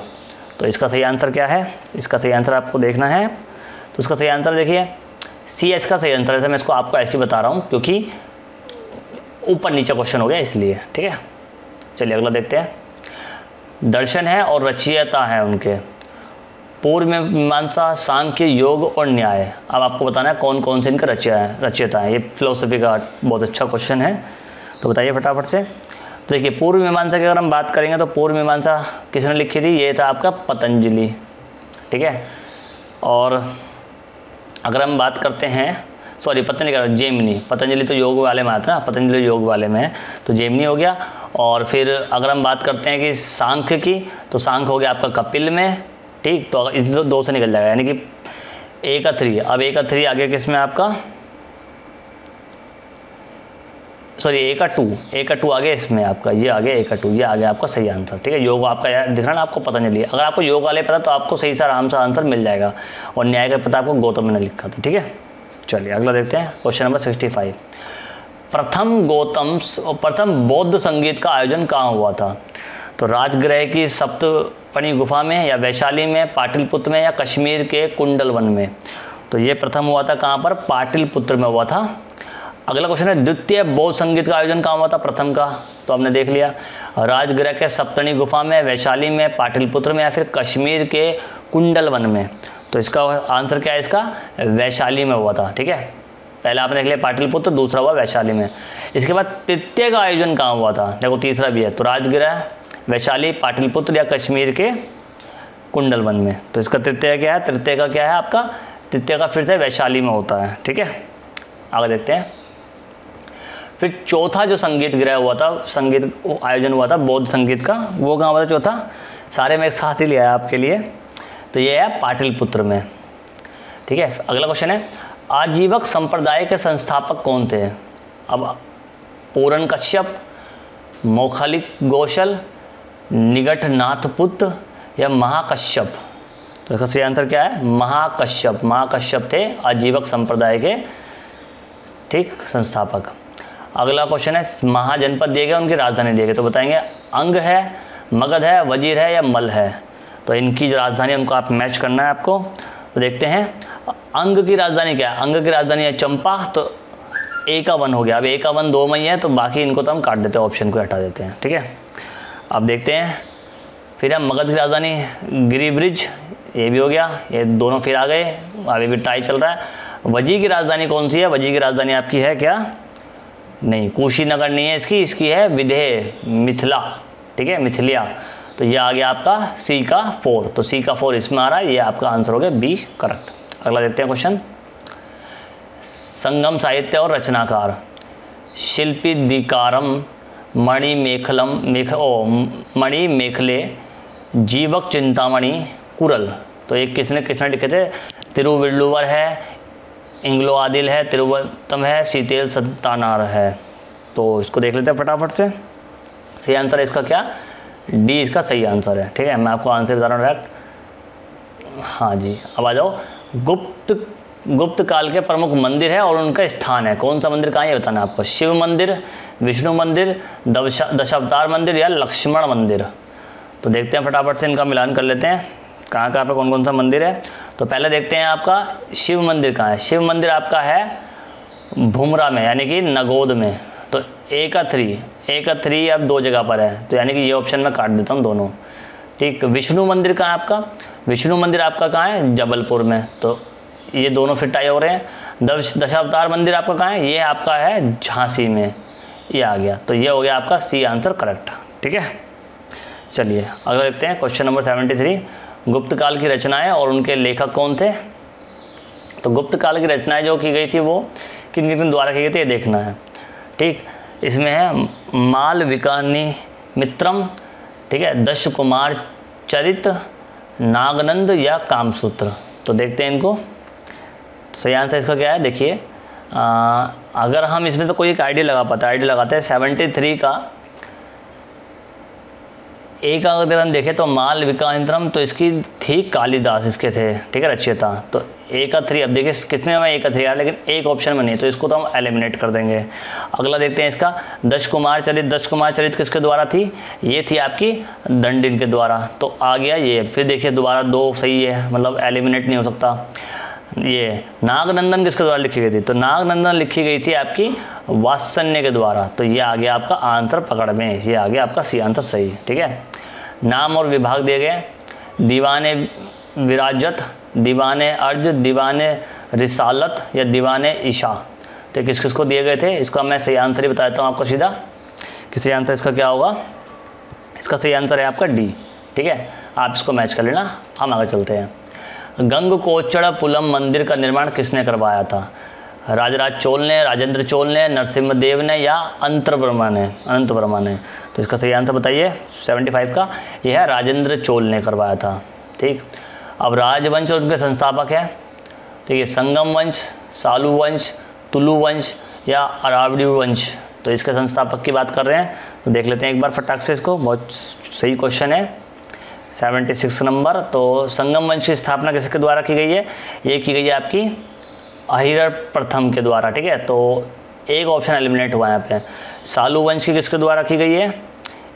तो इसका सही आंसर क्या है, इसका सही आंसर आपको देखना है। तो इसका सही आंसर देखिए CH का सही आंसर है। मैं इसको आपको ऐसे बता रहा हूँ क्योंकि ऊपर नीचे क्वेश्चन हो गया इसलिए, ठीक है। चलिए अगला देखते हैं। दर्शन है और रचयिता है उनके, पूर्व मीमांसा, सांख्य, योग और न्याय। अब आपको बताना है कौन कौन से इनके रचयिता है। ये फिलोसफी का बहुत अच्छा क्वेश्चन है, तो बताइए फटाफट से। तो देखिए पूर्व मीमांसा की अगर हम बात करेंगे तो पूर्व मीमांसा किसने लिखी थी, ये था आपका पतंजलि, ठीक है। और अगर हम बात करते हैं सॉरी पतंजलि का जेमिनी, पतंजलि तो योग वाले में आता है ना, पतंजलि योग वाले में है, तो जेमिनी हो गया। और फिर अगर हम बात करते हैं कि सांख्य की, तो सांख्य हो गया आपका कपिल में, ठीक। तो अगर इस दो से निकल जाएगा, यानी कि एक का 3, अब एक का 3 आगे किसमें आपका सॉरी एक का 2 आगे इसमें आपका, ये आगे एक का 2, ये आगे आपका सही आंसर, ठीक है। योग आपका यार दिख रहा ना आपको पतंजलि, अगर आपको योग वाले पता तो आपको सही सा आराम से आंसर मिल जाएगा। और न्याय का पता आपको गौतम ने लिखा था, ठीक है। चलिए अगला देखते हैं क्वेश्चन नंबर 65। प्रथम बौद्ध संगीत का आयोजन कहाँ हुआ था। तो राजगृह की सप्तपणी गुफा में, या वैशाली में, पाटलिपुत्र में, या कश्मीर के कुंडल वन में। तो ये प्रथम हुआ था कहाँ पर, पाटलिपुत्र में हुआ था। अगला क्वेश्चन है द्वितीय बौद्ध संगीत का आयोजन कहाँ हुआ था, प्रथम का तो हमने देख लिया, राजगृह के सप्तपणी गुफा में, वैशाली में, पाटलिपुत्र में, या फिर कश्मीर के कुंडल वन में। तो इसका आंसर क्या है, इसका वैशाली में हुआ था, ठीक है। पहला आपने देख लिया पाटलिपुत्र, दूसरा हुआ वैशाली में। इसके बाद तृतीय का आयोजन कहाँ हुआ था, देखो तीसरा भी है, तो राजगृह, वैशाली, पाटलिपुत्र या कश्मीर के कुंडल वन में। तो इसका तृतीय क्या है, तृतीय का क्या है आपका, तृतीय का फिर से वैशाली में होता है, ठीक है। आगे देखते हैं। फिर चौथा जो संगीत गृह हुआ था, संगीत आयोजन हुआ था बौद्ध संगीत का, वो कहाँ हुआ था चौथा, सारे में एक साथ ही लिया है आपके लिए। तो ये है पाटलिपुत्र में, ठीक है। अगला क्वेश्चन है आजीवक संप्रदाय के संस्थापक कौन थे। अब पूरन कश्यप, मौखलिक गोशल, निगठनाथ पुत्र या महाकश्यप। तो इसका सही आंसर क्या है, महाकश्यप। महाकश्यप थे आजीवक संप्रदाय के, ठीक, संस्थापक। अगला क्वेश्चन है महाजनपद दिए गए, उनकी राजधानी दिए गए, तो बताएंगे अंग है, मगध है, वजीर है या मल है। तो इनकी जो राजधानी उनको आप मैच करना है आपको। तो देखते हैं अंग की राजधानी क्या है, अंग की राजधानी है चंपा, तो ए का 1 हो गया। अब ए का 1 2 में ही है, तो बाकी इनको तो हम काट देते हैं, ऑप्शन को हटा देते हैं, ठीक है। अब देखते हैं फिर हम मगध की राजधानी गिरिब्रिज, ये भी हो गया, ये दोनों फिर आ गए, अभी भी टाई चल रहा है। वजी की राजधानी कौन सी है, वजी की राजधानी आपकी है क्या, नहीं, कुशीनगर नहीं है इसकी है विदेह, मिथिला, ठीक है, मिथिलिया। तो ये आ गया आपका सी का 4, तो सी का 4 इसमें आ रहा है, ये आपका आंसर हो गया बी करेक्ट। अगला देखते हैं क्वेश्चन। संगम साहित्य और रचनाकार, शिल्पी दिकारम, मणि मेखले, जीवक चिंतामणि, कुरल। तो एक किसने लिखे थे, तिरुवल्लुवर है, इंग्लो आदिल है, तिरुवत्तम है, शीतेल संतानार है। तो इसको देख लेते हैं फटाफट से। सही आंसर है इसका क्या, डी इसका सही आंसर है, ठीक है। मैं आपको आंसर बता रहा हूँ डायरेक्ट, हाँ जी। अब आ जाओ गुप्त गुप्त काल के प्रमुख मंदिर है और उनका स्थान है। कौन सा मंदिर कहाँ है ये बताना है आपको। शिव मंदिर, विष्णु मंदिर, दशावतार मंदिर या लक्ष्मण मंदिर। तो देखते हैं फटाफट से इनका मिलान कर लेते हैं कहाँ कहाँ पे कौन कौन सा मंदिर है। तो पहले देखते हैं आपका शिव मंदिर कहाँ है। शिव मंदिर आपका है भुमरा में यानी कि नगोद में। तो ए का 3 अब 2 जगह पर है, तो यानी कि ये ऑप्शन में काट देता हूँ दोनों। ठीक, विष्णु मंदिर कहाँ है आपका। विष्णु मंदिर आपका कहाँ है, जबलपुर में। तो ये दोनों फिर टाई हो रहे हैं। दशावतार मंदिर आपका कहाँ है, ये आपका है झांसी में, ये आ गया। तो ये हो गया आपका सी आंसर करेक्ट। ठीक है, चलिए अगला देखते हैं क्वेश्चन नंबर 73। गुप्त काल की रचनाएं और उनके लेखक कौन थे। तो गुप्त काल की रचनाएं जो की गई थी वो किन किन द्वारा की गई थी ये देखना है। ठीक, इसमें है मालविकाग्नि मित्रम, ठीक है, दश कुमार चरित, नागनंद या कामसूत्र। तो देखते हैं इनको। सही आंसर इसका क्या है, देखिए अगर हम इसमें तो कोई एक आइडिया लगा पाते हैं, आइडिया लगाते हैं 73 का एक अगर हम देखें तो मालविकाग्निमित्रम, तो इसकी थी कालिदास, इसके थे, ठीक है, रचयिता। तो ए का 3, अब देखिए कितने में ए का 3 यार, लेकिन एक ऑप्शन में नहीं, तो इसको तो हम एलिमिनेट कर देंगे। अगला देखते हैं इसका दश कुमार चरित किसके द्वारा थी, ये थी आपकी दंडिन के द्वारा। तो आ गया ये। फिर देखिए दोबारा 2 सही है, मतलब एलिमिनेट नहीं हो सकता। ये नागनंदन किसके द्वारा लिखी गई थी, तो नागनंदन लिखी गई थी आपकी वात्सन्य के द्वारा। तो ये आ गया आपका आंसर पकड़ में, ये आ गया आपका सी आंसर सही। ठीक है, नाम और विभाग दिए गए, दीवाने विराजत, दीवाने अर्ज, दीवाने रिसालत या दीवाने ईशा। तो किस किस को दिए गए थे, इसका मैं सही आंसर ही बता देता हूँ आपको सीधा कि सही आंसर इसका क्या होगा। इसका सही आंसर है आपका डी। ठीक है, आप इसको मैच कर लेना। हम आगे चलते हैं। गंगकोचड़पुलम मंदिर का निर्माण किसने करवाया था, राजराज चोल ने, राजेंद्र चोल ने, नरसिम्हदेव ने या अनंत वर्मा ने। तो इसका सही आंसर बताइए 75 का, यह है राजेंद्र चोल ने करवाया था। ठीक, अब राजवंश और उनके संस्थापक हैं, ठीक है, संगम वंश, सालू वंश, तुलु वंश या अरावली वंश। तो इसके संस्थापक की बात कर रहे हैं, तो देख लेते हैं एक बार फटाक से इसको। बहुत सही क्वेश्चन है, 76 नंबर। तो संगम वंश की स्थापना किसके द्वारा की गई है, ये की गई है आपकी अहिरर प्रथम के द्वारा। ठीक है, तो एक ऑप्शन एलिमिनेट हुआ है यहाँ पे। सालू वंश की किसके द्वारा की गई है,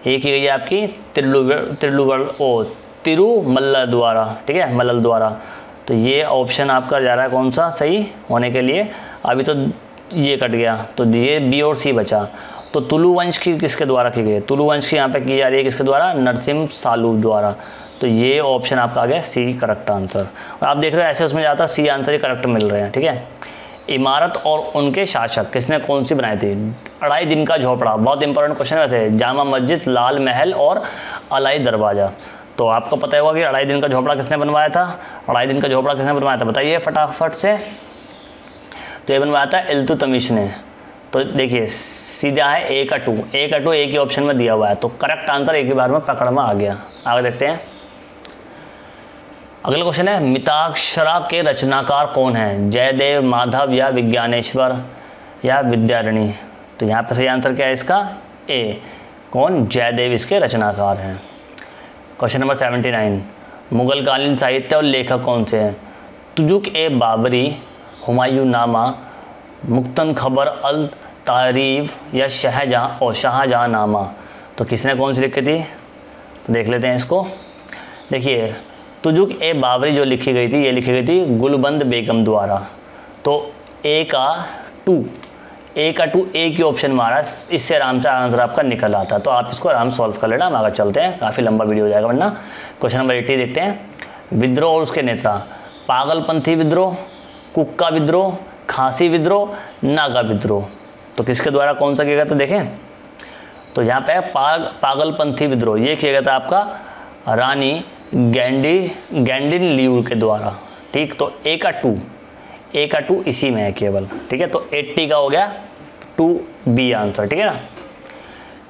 ये की गई है आपकी तिरुमल्ल द्वारा। ठीक है, मल्ल द्वारा। तो ये ऑप्शन आपका जा रहा है कौन सा सही होने के लिए, अभी तो ये कट गया, तो ये बी और सी बचा। तो तुलु वंश की किसके द्वारा की गई है, तुलु वंश की यहाँ पे की जा रही है किसके द्वारा, नरसिम्ह सालू द्वारा। तो ये ऑप्शन आपका आ गया सी करेक्ट आंसर। और आप देख रहे हो ऐसे उसमें ज़्यादा सी आंसर ही करेक्ट मिल रहे हैं। ठीक है, इमारत और उनके शासक किसने कौन सी बनाई थी, 2.5 दिन का झोपड़ा, बहुत इंपॉर्टेंट क्वेश्चन है वैसे। जामा मस्जिद, लाल महल और अलाई दरवाज़ा। तो आपको पता होगा कि 2.5 दिन का झोपड़ा किसने बनवाया था, 2.5 दिन का झोपड़ा किसने बनवाया था, बताइए फटाफट से। तो ये बनवाया था इल्तुतमिश ने। तो देखिए सीधा है ए का 2 एक ही ऑप्शन में दिया हुआ है, तो करेक्ट आंसर एक ही बार में पकड़ में आ गया। आगे देखते हैं। अगला क्वेश्चन है मिताक्षरा के रचनाकार कौन है, जयदेव, माधव या विज्ञानेश्वर या विद्यारणी। तो यहाँ पे सही आंसर क्या है इसका, ए, कौन, जयदेव इसके रचनाकार हैं। क्वेश्चन नंबर 79, मुगल कालीन साहित्य और लेखक कौन से हैं, तुजुक ए बाबरी, हुमायूं नामा, मुक्तन खबर अल तारीफ या शाहजहाँ नामा। तो किसने कौन सी लिखी थी, तो देख लेते हैं इसको। देखिए तुजुक ए बाबरी जो लिखी गई थी, ये लिखी गई थी गुलबंद बेगम द्वारा। तो ए का 2 एक ही ऑप्शन मारा, इससे आराम से आंसर आपका निकल आता। तो आप इसको आराम सॉल्व कर लेना। हम आगे चलते हैं, काफ़ी लंबा वीडियो हो जाएगा वरना। क्वेश्चन नंबर 80 देखते हैं। विद्रोह और उसके नेता, पागलपंथी विद्रोह, कुक्का विद्रोह, खांसी विद्रोह, नागा विद्रोह। तो किसके द्वारा कौन सा किया गया, तो देखें। तो यहाँ पे पागलपंथी विद्रोह ये किया गया था आपका रानी गैंडिन लियूर के द्वारा। ठीक, तो ए का 2 इसी में है केवल। ठीक है, तो 80 का हो गया 2B आंसर। ठीक है ना।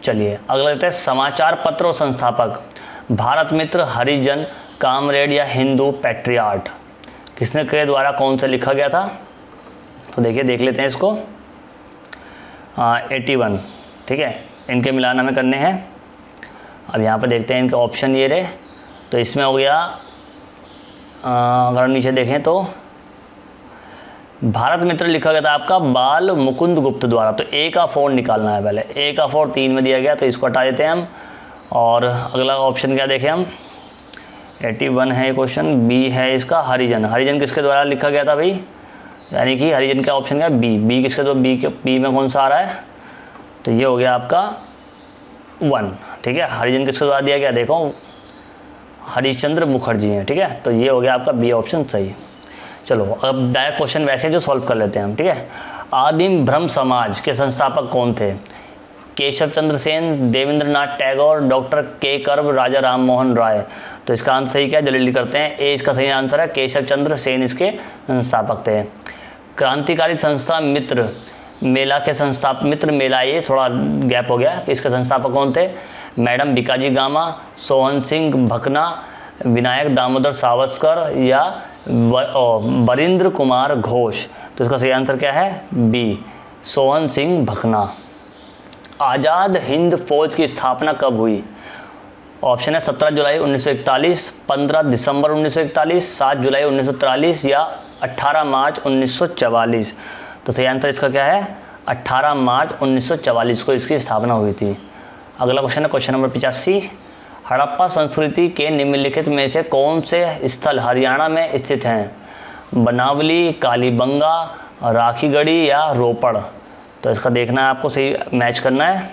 चलिए अगला देखते हैं। समाचार पत्र और संस्थापक, भारत मित्र, हरिजन, कामरेड या हिंदू पैट्रियाट। किसने के द्वारा कौन सा लिखा गया था, तो देखिए देख लेते हैं इसको। 81। ठीक है, इनके मिलान हमें करने हैं। अब यहाँ पर देखते हैं इनके ऑप्शन ये रहे। तो इसमें हो गया, अगर हम नीचे देखें तो भारत मित्र लिखा गया था आपका बाल मुकुंद गुप्त द्वारा। तो ए का 4 निकालना है, पहले ए का 4 3 में दिया गया तो इसको हटा देते हैं हम। और अगला ऑप्शन क्या देखें हम, 81 है क्वेश्चन, बी है इसका हरिजन। हरिजन किसके द्वारा लिखा गया था भाई, यानी कि हरिजन का ऑप्शन क्या है, बी। बी किसके द्वारा, बी में कौन सा आ रहा है, तो ये हो गया आपका 1। ठीक है, हरिजन किसके द्वारा दिया गया, देखो हरिश्चंद्र मुखर्जी हैं। ठीक है, तो ये हो गया आपका बी ऑप्शन सही। चलो अब डायरेक्ट क्वेश्चन वैसे जो सॉल्व कर लेते हैं हम। ठीक है, आदिम ब्रह्म समाज के संस्थापक कौन थे, केशव चंद्र सेन, देवेंद्रनाथ टैगोर, डॉक्टर के कर्व, राजा राम मोहन राय। तो इसका आंसर सही क्या है, जल्दी करते हैं। ए इसका सही आंसर है, केशव चंद्र सेन इसके संस्थापक थे। क्रांतिकारी संस्था मित्र मेला के मित्र मेला, ये थोड़ा गैप हो गया, इसके संस्थापक कौन थे, मैडम भिकाजी गामा, सोहन सिंह भकना, विनायक दामोदर सावरकर या बरिंद्र कुमार घोष। तो इसका सही आंसर क्या है, बी सोहन सिंह भकना। आज़ाद हिंद फौज की स्थापना कब हुई, ऑप्शन है 17 जुलाई 1941, 15 दिसंबर 1941, 7 जुलाई 1943 या 18 मार्च 1944। तो सही आंसर इसका क्या है, 18 मार्च 1944 को इसकी स्थापना हुई थी। अगला क्वेश्चन है क्वेश्चन नंबर 85, हड़प्पा संस्कृति के निम्नलिखित में से कौन से स्थल हरियाणा में स्थित हैं, बनावली, कालीबंगा, राखीगढ़ी या रोपड़। तो इसका देखना है आपको, सही मैच करना है।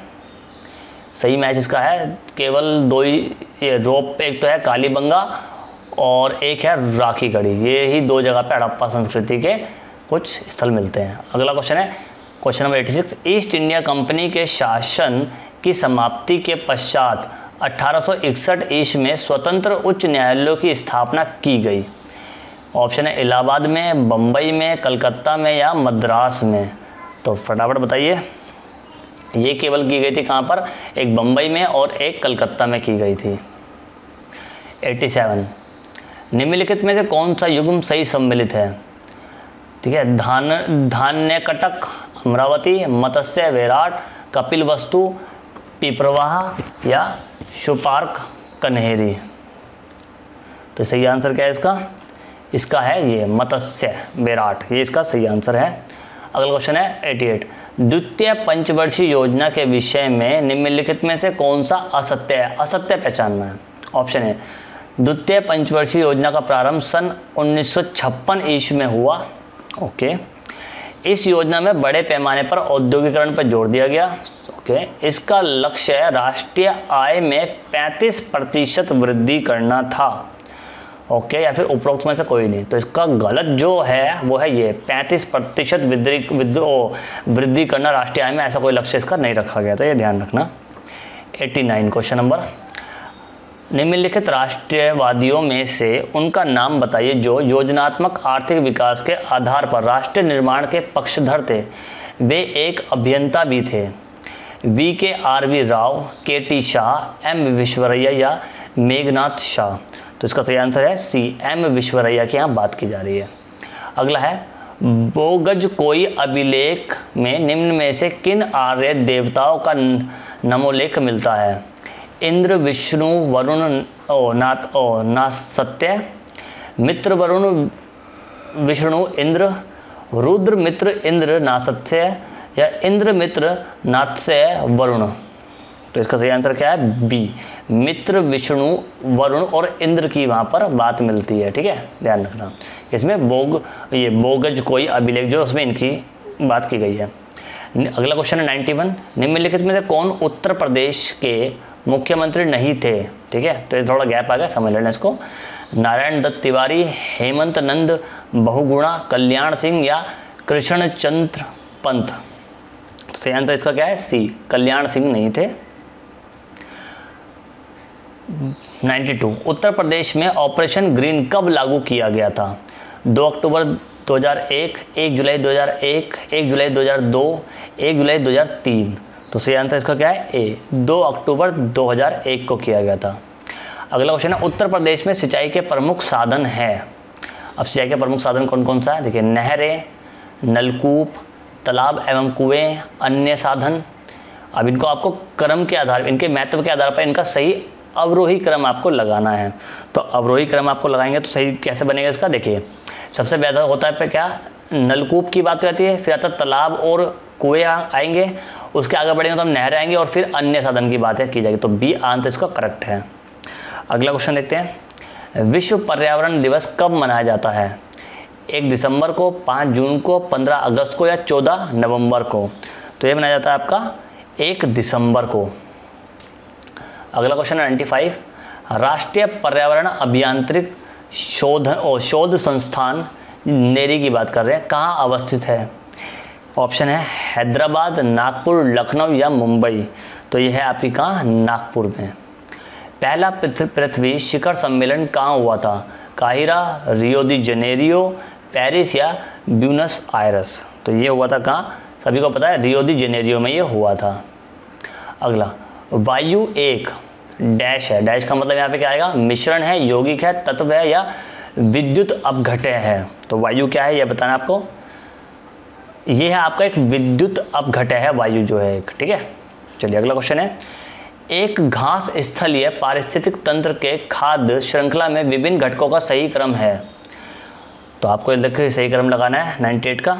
सही मैच इसका है केवल 2 ही, ये रोप एक तो है कालीबंगा और एक है राखीगढ़ी, ये ही 2 जगह पे हड़प्पा संस्कृति के कुछ स्थल मिलते हैं। अगला क्वेश्चन है question number 86, east India company के शासन की समाप्ति के पश्चात 1861 ईस्वी में स्वतंत्र उच्च न्यायालयों की स्थापना की गई। ऑप्शन है इलाहाबाद में, बम्बई में, कलकत्ता में या मद्रास में। तो फटाफट बताइए, ये केवल की गई थी कहाँ पर, एक बम्बई में और एक कलकत्ता में की गई थी। 87, निम्नलिखित में से कौन सा युग्म सही सम्मिलित है, ठीक है, धान्य कटक अमरावती, मत्स्य विराट, कपिल वस्तु पिप्रवाह या शुपार्क कन्हेरी। तो सही आंसर क्या है इसका, इसका है ये मत्स्य विराट, ये इसका सही आंसर है। अगला क्वेश्चन है 88, द्वितीय पंचवर्षीय योजना के विषय में निम्नलिखित में से कौन सा असत्य है, असत्य पहचानना है। ऑप्शन है द्वितीय पंचवर्षीय योजना का प्रारंभ सन 1956 ईस्वी में हुआ। ओके, इस योजना में बड़े पैमाने पर औद्योगिकरण पर जोर दिया गया। ओके, इसका लक्ष्य राष्ट्रीय आय में 35% वृद्धि करना था। ओके, या फिर उपरोक्त में से कोई नहीं। तो इसका गलत जो है वो है ये 35% वृद्धि करना राष्ट्रीय आय में, ऐसा कोई लक्ष्य इसका नहीं रखा गया था, ये ध्यान रखना। 89 क्वेश्चन नंबर, निम्नलिखित राष्ट्रीयवादियों में से उनका नाम बताइए जो योजनात्मक आर्थिक विकास के आधार पर राष्ट्र निर्माण के पक्षधर थे। वे एक अभियंता भी थे। VKRV Rao, KT Shah, M Visvesvaraya या मेघनाथ शाह। तो इसका सही आंसर है C, M विश्वरैया की यहाँ बात की जा रही है। अगला है बोगज कोई अभिलेख में निम्न में से किन आर्य देवताओं का नमोलेख मिलता है, इंद्र विष्णु वरुण नासत्य, मित्र वरुण विष्णु इंद्र, रुद्र मित्र इंद्र नासत्य या इंद्र मित्र नात्स्य वरुण। तो इसका सही आंसर क्या है, बी, मित्र विष्णु वरुण और इंद्र की वहाँ पर बात मिलती है। ठीक है, ध्यान रखना। इसमें ये बोगज कोई अभिलेख जो उसमें इनकी बात की गई है। अगला क्वेश्चन है 91, निम्नलिखित में से कौन उत्तर प्रदेश के मुख्यमंत्री नहीं थे। ठीक है, तो ये थोड़ा गैप आ गया, समझ लेना इसको। नारायण दत्त तिवारी, हेमंत नंद बहुगुणा, कल्याण सिंह या कृष्णचंद्र पंत। तो सही आंसर इसका क्या है, सी, कल्याण सिंह नहीं थे। 92, उत्तर प्रदेश में ऑपरेशन ग्रीन कब लागू किया गया था, 2 अक्टूबर 2001, 1 जुलाई 2001, 1 जुलाई 2002, 1 जुलाई 2003। तो सही आंसर इसका क्या है, ए, 2 अक्टूबर 2001 को किया गया था। अगला क्वेश्चन है उत्तर प्रदेश में सिंचाई के प्रमुख साधन है। अब सिंचाई के प्रमुख साधन कौन कौन सा है, देखिए, नहरें, नलकूप, तालाब एवं कुएं, अन्य साधन। अब इनको आपको क्रम के आधार, इनके महत्व के आधार पर इनका सही अवरोही क्रम आपको लगाना है। तो अवरोही क्रम आपको लगाएंगे तो सही कैसे बनेगा इसका, देखिए, सबसे ज़्यादा होता है पे क्या, नलकूप की बात रहती है, फिर आता तालाब और कुएं आएंगे, उसके आगे बढ़ेंगे तो हम नहरें आएंगे और फिर अन्य साधन की बातें की जाएगी। तो बी आंसर इसका करेक्ट है। अगला क्वेश्चन देखते हैं, विश्व पर्यावरण दिवस कब मनाया जाता है? 1 दिसंबर को, 5 जून को, 15 अगस्त को या 14 नवंबर को? तो ये मनाया जाता है आपका 1 दिसंबर को। अगला क्वेश्चन है 95, राष्ट्रीय पर्यावरण अभियांत्रिक शोध संस्थान नेरी की बात कर रहे हैं, कहाँ अवस्थित है? ऑप्शन है हैदराबाद, नागपुर, लखनऊ या मुंबई। तो ये है आपकी कहाँ? नागपुर में। पहला पृथ्वी शिखर सम्मेलन कहाँ हुआ था? काहिरा, रियो दी जनेरियो, पेरिस या ब्यूनस आयरस? तो ये हुआ था कहाँ? सभी को पता है रियो दी जनेरियो में ये हुआ था। अगला, वायु एक डैश है, डैश का मतलब यहाँ पे क्या आएगा? मिश्रण है, यौगिक है, तत्व है या विद्युत अपघटय है? तो वायु क्या है ये बताना आपको। ये है आपका एक विद्युत अपघटय है वायु जो है एक, ठीक है। चलिए अगला क्वेश्चन है, एक घास स्थलीय पारिस्थितिक तंत्र के खाद्य श्रृंखला में विभिन्न घटकों का सही क्रम है। तो आपको देखिए सही क्रम लगाना है 98 का।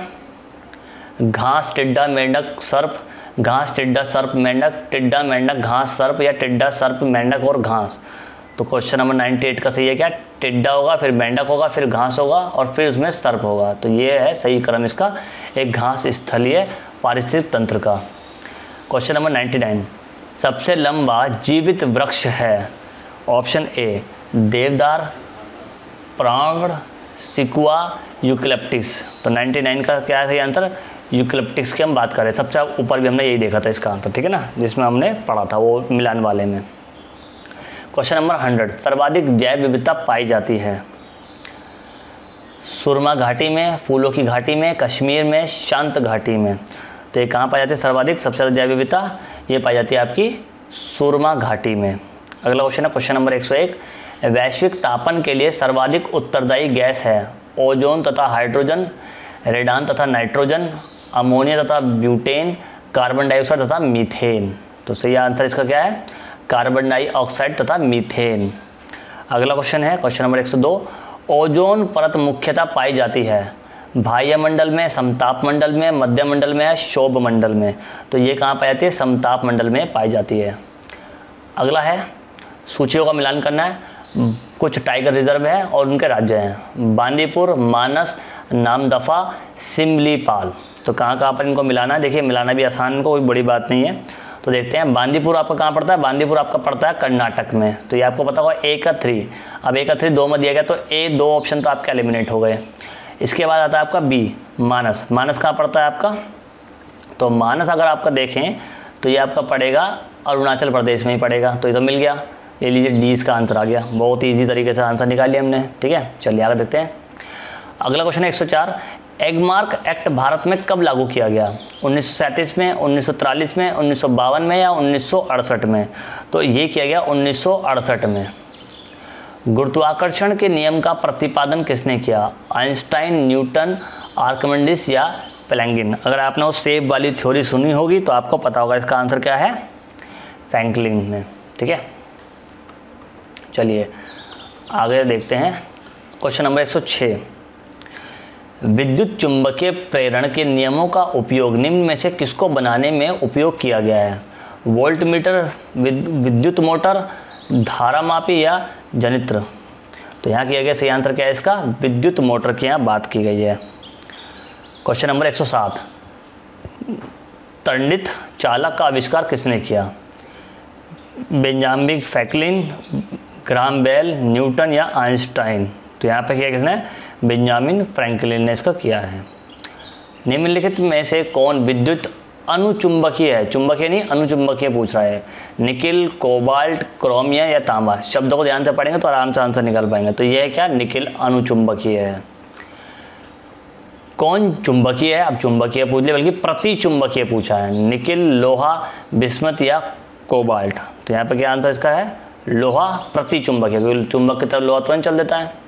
घास, टिड्डा, मेंढक, सर्प, घास, टिड्डा, सर्प, मेंढक, टिड्डा, मेंढक, घास, सर्प या टिड्डा, सर्प, मेंढक और घास। तो क्वेश्चन नंबर 98 का सही है क्या? टिड्डा होगा, फिर मेंढक होगा, फिर घास होगा और फिर उसमें सर्प होगा। तो ये है सही क्रम इसका, एक घास स्थलीय पारिस्थितिक तंत्र का। क्वेश्चन नंबर 99, सबसे लंबा जीवित वृक्ष है? ऑप्शन ए देवदार, प्राण, सिकुआ, यूकलिप्टिस। तो 99 का क्या है सही आंसर? यूकलिप्टिस की हम बात करें, सबसे ऊपर भी हमने यही देखा था इसका आंसर, ठीक है ना, जिसमें हमने पढ़ा था वो मिलान वाले में। क्वेश्चन नंबर 100, सर्वाधिक जैव विविधता पाई जाती है? सुरमा घाटी में, फूलों की घाटी में, कश्मीर में, शांत घाटी में? तो ये कहाँ पाई जाती है सर्वाधिक सबसे ज़्यादा जैव विविधता? ये पाई जाती है आपकी सुरमा घाटी में। अगला क्वेश्चन है क्वेश्चन नंबर 101, वैश्विक तापन के लिए सर्वाधिक उत्तरदायी गैस है? ओजोन तथा हाइड्रोजन, रेडान तथा नाइट्रोजन, अमोनिया तथा ब्यूटेन, कार्बन डाइऑक्साइड तथा मीथेन? तो सही आंसर इसका क्या है? कार्बन डाइऑक्साइड तथा मीथेन। अगला क्वेश्चन है क्वेश्चन नंबर 102, ओजोन परत मुख्यतः पाई जाती है बाह्य मंडल में, समताप मंडल में, मध्य मंडल में या शोभ मंडल में? तो ये कहाँ पाई जाती है? समताप मंडल में पाई जाती है। अगला है सूचियों का मिलान करना है, कुछ टाइगर रिजर्व है और उनके राज्य हैं, बांदीपुर, मानस, नामदफा, सिमलीपाल। तो कहाँ कहाँ पर इनको मिलाना है? देखिए मिलाना भी आसान, कोई बड़ी बात नहीं है। तो देखते हैं बांदीपुर आपका कहाँ पड़ता है? बांदीपुर आपका पड़ता है कर्नाटक में। तो ये आपको पता होगा ए का 3, अब ए का 3 2 में दिया गया तो ए 2 ऑप्शन तो आपके एलिमिनेट हो गए। इसके बाद आता है आपका बी मानस। मानस कहाँ पड़ता है आपका? तो मानस अगर आपका देखें तो ये आपका पड़ेगा अरुणाचल प्रदेश में ही पड़ेगा। तो ये तो मिल गया, ये लीजिए डी इसका आंसर आ गया। बहुत ईजी तरीके से आंसर निकाल लिया हमने, ठीक है। चलिए आगे देखते हैं। अगला क्वेश्चन है 104, एगमार्क एक्ट भारत में कब लागू किया गया? 1937 में, 1943 में, 1952 में या 1968 में? तो ये किया गया 1968 में। गुरुत्वाकर्षण के नियम का प्रतिपादन किसने किया? आइंस्टाइन, न्यूटन, आर्किमिडीज या फ्रैंकलिन? अगर आपने वो सेब वाली थ्योरी सुनी होगी तो आपको पता होगा इसका आंसर क्या है, फ्रैंकलिन ने, ठीक है। चलिए आगे देखते हैं क्वेश्चन नंबर 106, विद्युत चुंबकीय प्रेरण के नियमों का उपयोग निम्न में से किसको बनाने में उपयोग किया गया है? वोल्ट मीटर, विद्युत मोटर, धारामापी या जनित्र? तो यहाँ किया गया सही आंसर क्या है इसका? विद्युत मोटर की यहाँ बात की गई है। क्वेश्चन नंबर 107, तड़ित चालक का आविष्कार किसने किया? Benjamin Franklin, Graham Bell, Newton या आइंस्टाइन? तो यहाँ पे किया किसने? बेंजामिन फ्रैंकलिन ने इसका किया है। निम्नलिखित में से कौन विद्युत अनुचुंबकीय है? चुंबकीय नहीं, अनुचुंबकीय पूछ रहा है। निकिल, कोबाल्ट, क्रोमियम या तांबा? शब्दों को ध्यान से पढ़ेंगे तो आराम से आंसर निकाल पाएंगे। तो यह है क्या? निकिल अनुचुंबकीय है। कौन चुंबकीय है? अब चुंबकीय पूछ लिया, बल्कि प्रति चुंबकीय पूछा है। निकिल, लोहा, बिस्मथ या कोबाल्ट? तो यहाँ पे क्या आंसर इसका है? लोहा प्रति चुंबकीय, क्योंकि चुंबक की तरफ लोहा तुरंत चल देता है।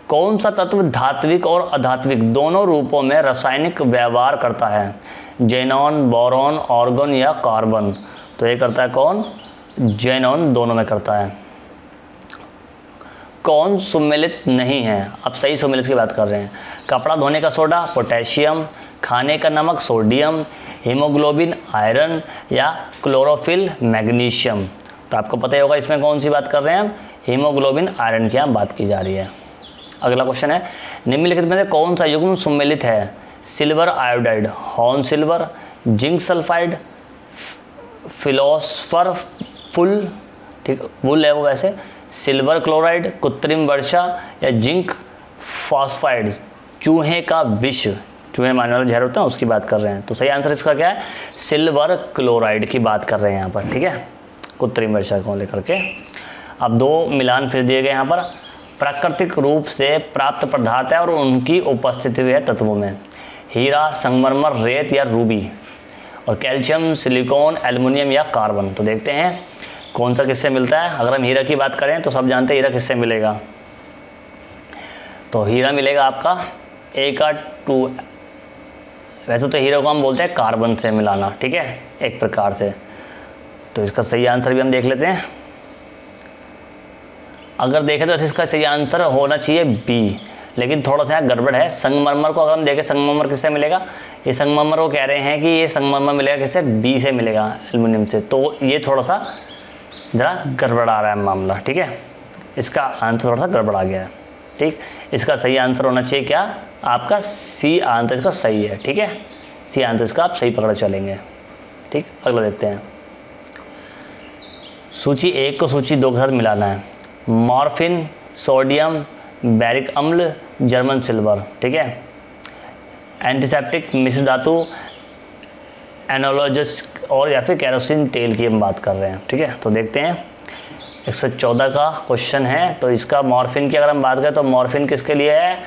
कौन सा तत्व धात्विक और अधात्विक दोनों रूपों में रासायनिक व्यवहार करता है? जेनॉन, बोरॉन, आर्गन या कार्बन? तो ये करता है कौन? जेनॉन दोनों में करता है। कौन सुमेलित नहीं है? अब सही सुमेलित की बात कर रहे हैं। कपड़ा धोने का सोडा पोटेशियम, खाने का नमक सोडियम, हीमोग्लोबिन आयरन या क्लोरोफिल मैग्नीशियम। तो आपको पता ही होगा इसमें कौन सी बात कर रहे हैं हम, हीमोग्लोबिन आयरन की बात की जा रही है। अगला क्वेश्चन है, निम्नलिखित में से कौन सा युग्म सुमेलित है? Silver iodide, horn silver, zinc sulphide, philosopher wool, ठीक वुल है वो वैसे, सिल्वर क्लोराइड, कृत्रिम वर्षा या जिंक फॉस्फाइड, चूहे का विष, चूहे मारने वाला जहर होता है उसकी बात कर रहे हैं। तो सही आंसर इसका क्या है? सिल्वर क्लोराइड की बात कर रहे हैं यहाँ पर, ठीक है, कृत्रिम वर्षा को लेकर के। अब दो मिलान फिर दिए गए यहाँ पर, प्राकृतिक रूप से प्राप्त पदार्थ है और उनकी उपस्थिति है तत्वों में, हीरा, संगमरमर, रेत या रूबी, और कैल्शियम, सिलिकॉन, एल्युमिनियम या कार्बन। तो देखते हैं कौन सा किससे मिलता है। अगर हम हीरा की बात करें तो सब जानते हैं हीरा किससे मिलेगा, तो हीरा मिलेगा आपका A2, वैसे तो हीरा को हम बोलते हैं कार्बन से मिलाना, ठीक है, एक प्रकार से। तो इसका सही आंसर भी हम देख लेते हैं। अगर देखें तो इसका सही आंसर होना चाहिए बी, लेकिन थोड़ा सा गड़बड़ है। संगमरमर को अगर हम देखें, संगमरमर किससे मिलेगा? ये संगमरमर को कह रहे हैं कि ये संगमरमर मिलेगा किससे? बी से मिलेगा, एल्युमिनियम से। तो ये थोड़ा सा ज़रा गड़बड़ आ रहा है मामला, ठीक है, इसका आंसर थोड़ा सा गड़बड़ आ गया है, ठीक। इसका सही आंसर होना चाहिए क्या? आपका सी आंसर इसका सही है, ठीक है, सी आंसर इसका आप सही पकड़ चलेंगे, ठीक। अगला देखते हैं, सूची 1 को सूची 2 के साथ मिलाना है। मॉर्फिन, सोडियम, बैरिक अम्ल, जर्मन सिल्वर, ठीक है, एंटीसेप्टिक, मिश्र धातु, एनोलॉजिस और या फिर केरोसिन तेल की हम बात कर रहे हैं, ठीक है। तो देखते हैं 114 का क्वेश्चन है। तो इसका मॉर्फिन की अगर हम बात करें तो मॉर्फिन किसके लिए है?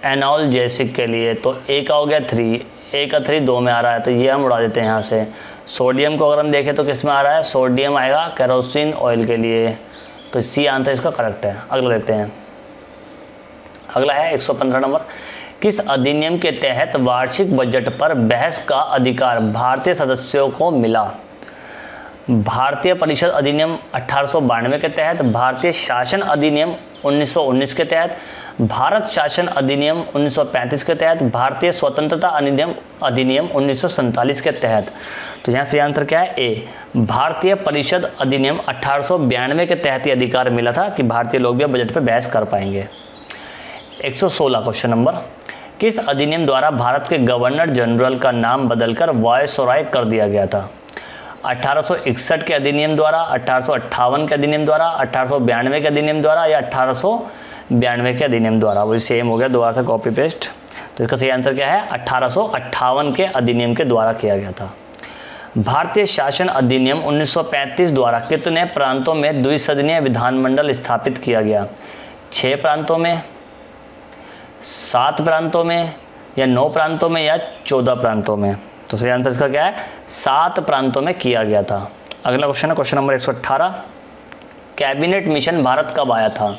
एनाल्जेसिक के लिए। तो ए का हो गया 3, ए का 3 2 में आ रहा है, तो ये हम उड़ा देते हैं यहाँ से। सोडियम को अगर हम देखें तो किस में आ रहा है? सोडियम आएगा केरोसिन ऑयल के लिए, तो सी आंसर इसका करेक्ट है। अगला देखते हैं, अगला है 115 नंबर, किस अधिनियम के तहत वार्षिक बजट पर बहस का अधिकार भारतीय सदस्यों को मिला? भारतीय परिषद अधिनियम 1892 के तहत, भारतीय शासन अधिनियम 1919 के तहत, भारत शासन अधिनियम 1935 के तहत, भारतीय स्वतंत्रता अधिनियम 1947 के तहत। तो यहाँ से आंसर क्या है? ए, भारतीय परिषद अधिनियम 1892 के तहत ये अधिकार मिला था कि भारतीय लोग भी बजट पर बहस कर पाएंगे। 116 क्वेश्चन नंबर, किस अधिनियम द्वारा भारत के गवर्नर जनरल का नाम बदलकर वायसरॉय कर दिया गया था? 1861 के अधिनियम द्वारा, 1858 के अधिनियम द्वारा, 1892 के अधिनियम द्वारा या 1892 के अधिनियम द्वारा? वही सेम हो गया, दोबारा से कॉपी पेस्ट। तो इसका सही आंसर क्या है? 1858 के अधिनियम के द्वारा किया गया था। भारतीय शासन अधिनियम 1935 द्वारा कितने प्रांतों में द्विसदनीय विधानमंडल स्थापित किया गया? 6 प्रांतों में, 7 प्रांतों में या 9 प्रांतों में या 14 प्रांतों में? तो सही आंसर इसका क्या है? 7 प्रांतों में किया गया था। अगला क्वेश्चन है question number 118, cabinet mission Bharat कब आया था?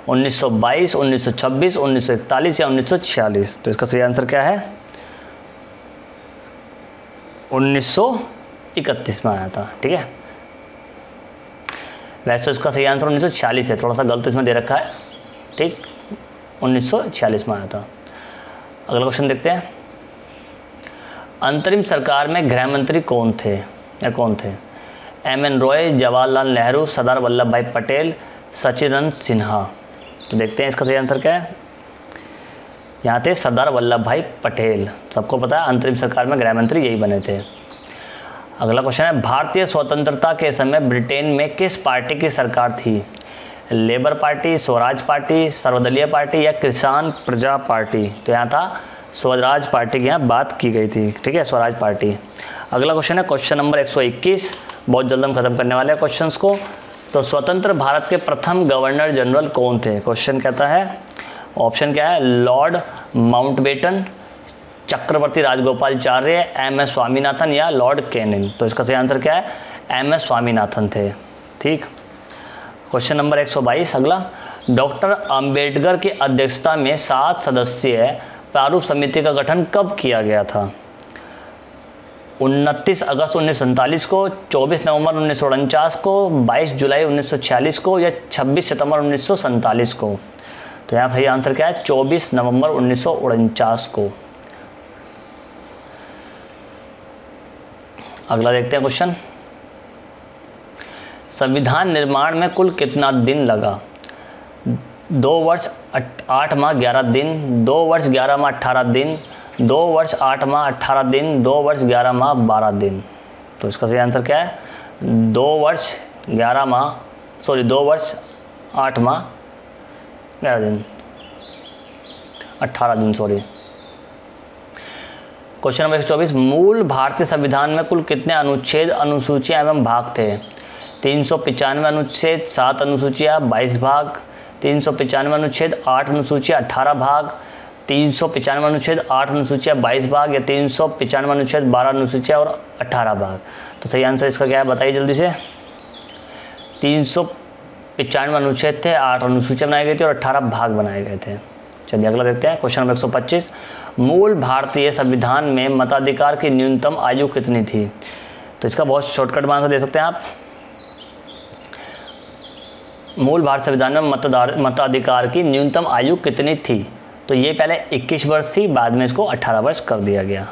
1922, 1926, 1941 या 1946? तो इसका सही आंसर क्या है? 1931 में आया था, ठीक है। वैसे इसका सही आंसर 1946 है, थोड़ा सा गलत इसमें दे रखा है, ठीक, 1946 में आया था। अगला क्वेश्चन देखते हैं, अंतरिम सरकार में गृह मंत्री कौन थे या कौन थे? एम.एन. रॉय, जवाहरलाल नेहरू, सरदार वल्लभ भाई पटेल, सचिदानंद सिन्हा? तो देखते हैं इसका सही आंसर क्या है। यहाँ थे सरदार वल्लभ भाई पटेल, सबको पता है अंतरिम सरकार में गृह मंत्री यही बने थे। अगला क्वेश्चन है, भारतीय स्वतंत्रता के समय ब्रिटेन में किस पार्टी की सरकार थी? लेबर पार्टी, स्वराज पार्टी, सर्वदलीय पार्टी या किसान प्रजा पार्टी? तो यहाँ था स्वराज पार्टी की यहाँ बात की गई थी, ठीक है, स्वराज पार्टी। अगला क्वेश्चन है क्वेश्चन नंबर 121, बहुत जल्द हम खत्म करने वाले हैं क्वेश्चंस को। तो स्वतंत्र भारत के प्रथम गवर्नर जनरल कौन थे? क्वेश्चन कहता है, ऑप्शन क्या है? लॉर्ड माउंटबेटन, चक्रवर्ती राजगोपालाचार्य, एम.एस. स्वामीनाथन या लॉर्ड कैनिंग? तो इसका सही आंसर क्या है? एम.एस. स्वामीनाथन थे, ठीक। क्वेश्चन नंबर 122 अगला, डॉक्टर अंबेडकर की अध्यक्षता में 7 सदस्यीय प्रारूप समिति का गठन कब किया गया था? 29 अगस्त 1947 को, 24 नवंबर 1949 को, 22 जुलाई 1946 को या 26 सितंबर 1947 को। तो यहाँ सही आंसर क्या है? 24 नवंबर 1949 को। अगला देखते हैं क्वेश्चन। संविधान निर्माण में कुल कितना दिन लगा? 2 वर्ष 8 माह 11 दिन, 2 वर्ष 11 माह 18 दिन, 2 वर्ष 8 माह 18 दिन, 2 वर्ष 11 माह 12 दिन। तो इसका सही आंसर क्या है? 2 वर्ष 11 माह 2 वर्ष 8 माह 11 दिन, 18 दिन सॉरी। क्वेश्चन नंबर 124, मूल भारतीय संविधान में कुल कितने अनुच्छेद, अनुसूचियां एवं भाग थे? 395 अनुच्छेद, 7 अनुसूचियां, 22 भाग, 395 अनुच्छेद, 8 अनुसूचियां, 18 भाग, 395 अनुच्छेद, 8 अनुसूचियां, 22 भाग या 395 अनुच्छेद, 12 अनुसूचियां और 18 भाग। तो सही आंसर इसका क्या है बताइए जल्दी से। 395 अनुच्छेद थे, 8 अनुसूचियां बनाई गई थी और 18 भाग बनाए गए थे। चलिए अगला देखते हैं। क्वेश्चन नंबर 125, मूल भारतीय संविधान में मताधिकार की न्यूनतम आयु कितनी थी? तो इसका बहुत शॉर्टकट में आंसर दे सकते हैं आप। मूल भारत संविधान में मताधिकार की न्यूनतम आयु कितनी थी? तो ये पहले 21 वर्ष थी, बाद में इसको 18 वर्ष कर दिया गया।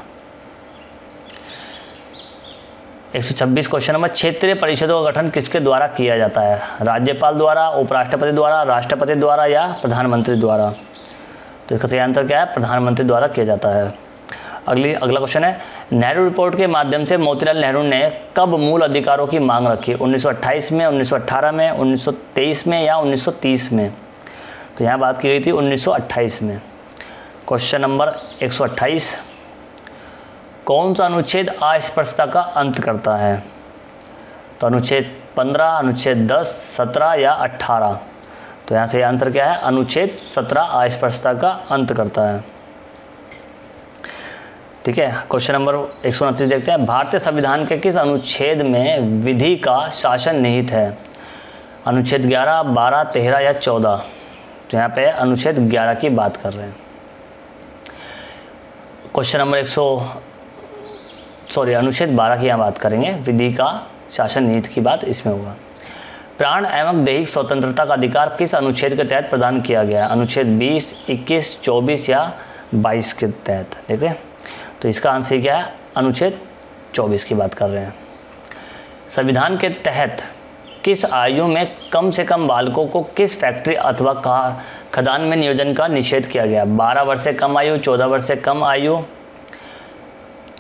126 क्वेश्चन नंबर, क्षेत्रीय परिषदों का गठन किसके द्वारा किया जाता है? राज्यपाल द्वारा, उपराष्ट्रपति द्वारा, राष्ट्रपति द्वारा या प्रधानमंत्री द्वारा? तो इसका सही आंसर क्या है? प्रधानमंत्री द्वारा किया जाता है। अगला क्वेश्चन है, नेहरू रिपोर्ट के माध्यम से मोतीलाल नेहरू ने कब मूल अधिकारों की मांग रखी? 1928 में, 1918 में, 1923 में या 1930 में? तो यहाँ बात की गई थी 1928 में। क्वेश्चन नंबर 128, कौन सा अनुच्छेद अस्पृश्यता का अंत करता है? तो अनुच्छेद 15, अनुच्छेद 10, 17 या 18? तो यहाँ से आंसर क्या है? अनुच्छेद 17 अस्पृश्यता का अंत करता है। ठीक है। क्वेश्चन नंबर 129 देखते हैं, भारतीय संविधान के किस अनुच्छेद में विधि का शासन निहित है? अनुच्छेद 11, 12, 13 या 14? तो यहाँ पे अनुच्छेद 11 की बात कर रहे हैं। क्वेश्चन नंबर अनुच्छेद 12 की यहाँ बात करेंगे, विधि का शासन निहित की बात इसमें होगा। प्राण एवं दैहिक स्वतंत्रता का अधिकार किस अनुच्छेद के तहत प्रदान किया गया है? अनुच्छेद 20, 21, 24 या 22 के तहत? देखिए तो इसका आंसर क्या है? अनुच्छेद 24 की बात कर रहे हैं। संविधान के तहत किस आयु में कम से कम बालकों को किस फैक्ट्री अथवा खदान में नियोजन का निषेध किया गया? 12 वर्ष से कम आयु, 14 वर्ष से कम आयु,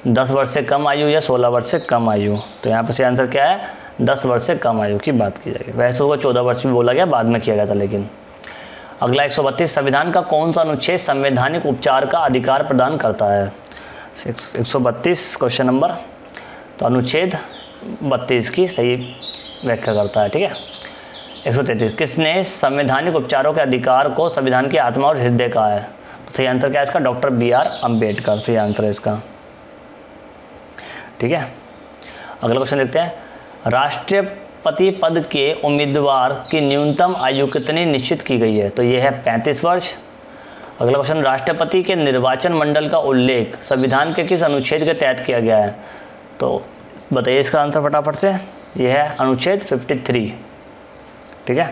10 वर्ष से कम आयु या 16 वर्ष से कम आयु? तो यहाँ पर से आंसर क्या है? 10 वर्ष से कम आयु की बात की जाएगी। वैसे होगा 14 वर्ष भी बोला गया, बाद में किया गया था लेकिन। अगला 132, संविधान का कौन सा अनुच्छेद संवैधानिक उपचार का अधिकार प्रदान करता है? 132 क्वेश्चन नंबर, तो अनुच्छेद 32 की सही व्याख्या करता है। ठीक है। 133, किसने संवैधानिक उपचारों के अधिकार को संविधान की आत्मा और हृदय कहा है? तो सही आंसर क्या है इसका? डॉक्टर BR अम्बेडकर सही आंसर है इसका। ठीक है। अगला क्वेश्चन देखते हैं, राष्ट्रपति पद के उम्मीदवार की न्यूनतम आयु कितनी निश्चित की गई है? तो ये है 35 वर्ष। अगला क्वेश्चन, राष्ट्रपति के निर्वाचन मंडल का उल्लेख संविधान के किस अनुच्छेद के तहत किया गया है? तो बताइए इसका आंसर फटाफट से। यह है अनुच्छेद 53। ठीक है।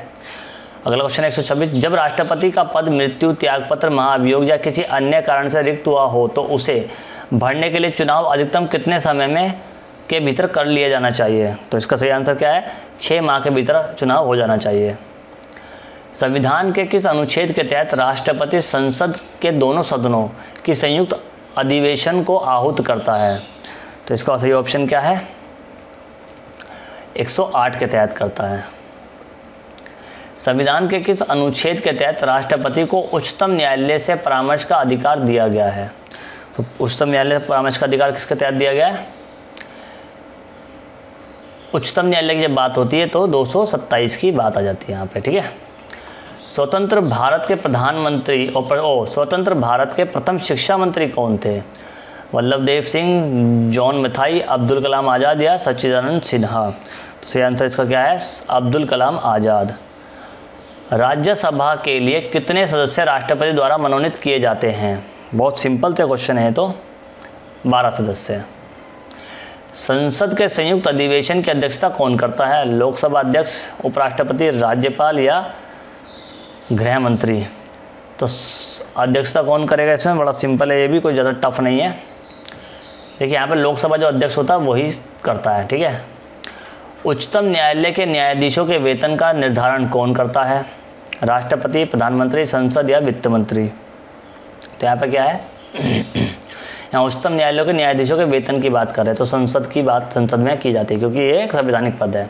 अगला क्वेश्चन 126, जब राष्ट्रपति का पद मृत्यु, त्यागपत्र, महाभियोग या किसी अन्य कारण से रिक्त हुआ हो तो उसे भरने के लिए चुनाव अधिकतम कितने समय में के भीतर कर लिया जाना चाहिए? तो इसका सही आंसर क्या है? 6 माह के भीतर चुनाव हो जाना चाहिए। संविधान के किस अनुच्छेद के तहत राष्ट्रपति संसद के दोनों सदनों की संयुक्त अधिवेशन को आहूत करता है? तो इसका सही ऑप्शन क्या है? 108 के तहत करता है। संविधान के किस अनुच्छेद के तहत राष्ट्रपति को उच्चतम न्यायालय से परामर्श का अधिकार दिया गया है? तो उच्चतम न्यायालय से परामर्श का अधिकार किसके तहत दिया गया है? उच्चतम न्यायालय की जब बात होती है तो 227 की बात आ जाती है यहाँ पे। ठीक है। स्वतंत्र भारत के प्रधानमंत्री और स्वतंत्र भारत के प्रथम शिक्षा मंत्री कौन थे? वल्लभ देव सिंह, जॉन मथाई, अब्दुल कलाम आज़ाद या सच्चिदानंद सिन्हा? तो सही आंसर इसका क्या है? अब्दुल कलाम आज़ाद। राज्यसभा के लिए कितने सदस्य राष्ट्रपति द्वारा मनोनीत किए जाते हैं? बहुत सिंपल से क्वेश्चन है तो 12 सदस्य। संसद के संयुक्त अधिवेशन की अध्यक्षता कौन करता है? लोकसभा अध्यक्ष, उपराष्ट्रपति, राज्यपाल या गृह मंत्री? तो अध्यक्षता कौन करेगा इसमें? बड़ा सिंपल है, ये भी कोई ज़्यादा टफ नहीं है। देखिए यहाँ पे लोकसभा जो अध्यक्ष होता है वही करता है, ठीक है। उच्चतम न्यायालय के न्यायाधीशों के वेतन का निर्धारण कौन करता है? राष्ट्रपति, प्रधानमंत्री, संसद या वित्त मंत्री? तो यहाँ पे क्या है, यहाँ उच्चतम न्यायालय के न्यायाधीशों के वेतन की बात कर रहे हैं, तो संसद की बात संसद में की जाती है क्योंकि ये एक संवैधानिक पद है।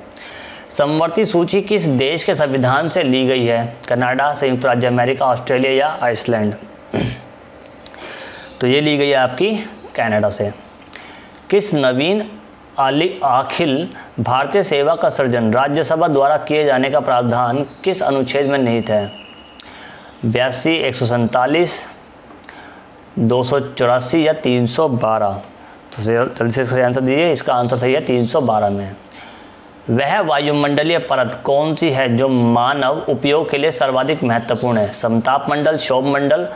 समवर्ती सूची किस देश के संविधान से ली गई है? कनाडा, संयुक्त राज्य अमेरिका, ऑस्ट्रेलिया या आइसलैंड? तो ये ली गई है आपकी कनाडा से। किस नवीन अखिल भारतीय सेवा का सृजन राज्यसभा द्वारा किए जाने का प्रावधान किस अनुच्छेद में निहित है? 82, 147, 284 या 312? तो जल्दी से इसका आंसर दीजिए। इसका आंसर सही है 312 में। वह वायुमंडलीय परत कौन सी है जो मानव उपयोग के लिए सर्वाधिक महत्वपूर्ण है? समताप मंडल, क्षोभ मंडल,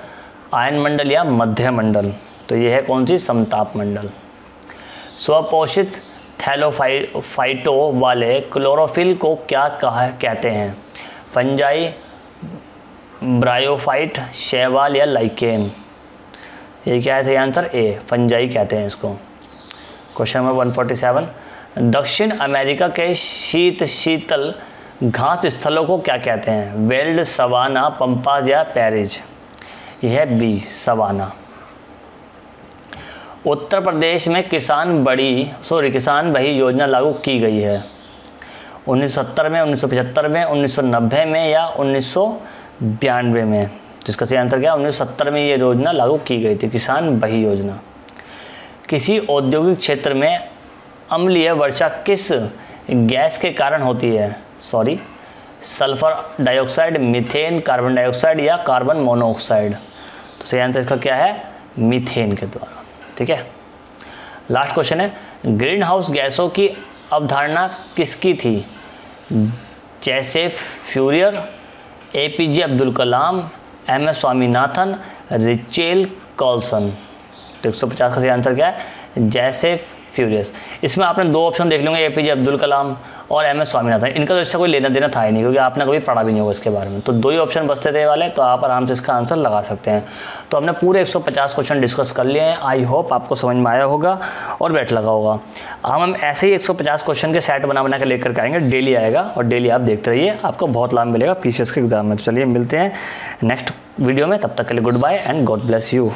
आयन मंडल या मध्य मंडल? तो यह है कौन सी? समताप मंडल। स्वपोषित थैलोफाइटो वाले क्लोरोफिल को क्या कहते हैं? फंजाई, ब्रायोफाइट, शैवाल या लाइकेन? ये क्या है सही आंसर? ए, फंजाई कहते हैं इसको। क्वेश्चन नंबर 147, दक्षिण अमेरिका के शीतल घास स्थलों को क्या कहते हैं? वेल्ड, सवाना, पंपास या पैरिज? यह है बी, सवाना। उत्तर प्रदेश में किसान बही योजना लागू की गई है? 1970 में, 1975 में, 1990 में या 1992 में? तो इसका सही आंसर क्या है? 1970 में ये योजना लागू की गई थी, किसान बही योजना। किसी औद्योगिक क्षेत्र में अम्लीय वर्षा किस गैस के कारण होती है? Sulphur dioxide, methane, carbon dioxide या कार्बन मोनोऑक्साइड? तो सही आंसर इसका क्या है? मीथेन के द्वारा, ठीक है। लास्ट क्वेश्चन है, ग्रीन हाउस गैसों की अवधारणा किसकी थी? Joseph Fourier, APJ Abdul Kalam, MS Swaminathan, Rachel Carlsen? तो 150 का सही आंसर क्या है? Joseph furious. इसमें आपने दो ऑप्शन देख लेंगे, APJ अब्दुल कलाम और MS स्वामीनाथन। इनका तो इससे कोई लेना देना था ही नहीं क्योंकि आपने कभी पढ़ा भी नहीं होगा इसके बारे में। तो दो ही ऑप्शन बचते थे वाले, तो आप आराम से इसका आंसर लगा सकते हैं। तो हमने पूरे 150 क्वेश्चन डिस्कस कर लिए हैं। आई होप आपको समझ में आया होगा और बैठ लगा होगा। हम ऐसे ही 150 क्वेश्चन के सेट बना के लेकर के आएंगे, डेली आएगा और डेली आप देखते रहिए, आपको बहुत लाभ मिलेगा PCS के एग्जाम में। तो चलिए मिलते हैं नेक्स्ट वीडियो में, तब तक के लिए goodbye and God bless you.